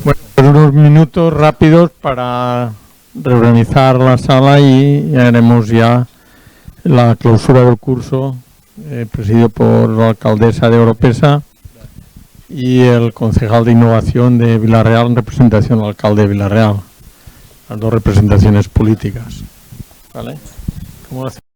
Bueno, pues unos unos minutos rápidos para reorganizar la sala y haremos ya la clausura del curso, presidido por la alcaldesa de Oropesa y el concejal de innovación de Vila-real en representación del alcalde de Vila-real, las dos representaciones políticas. ¿Vale? ¿Cómo lo hacemos?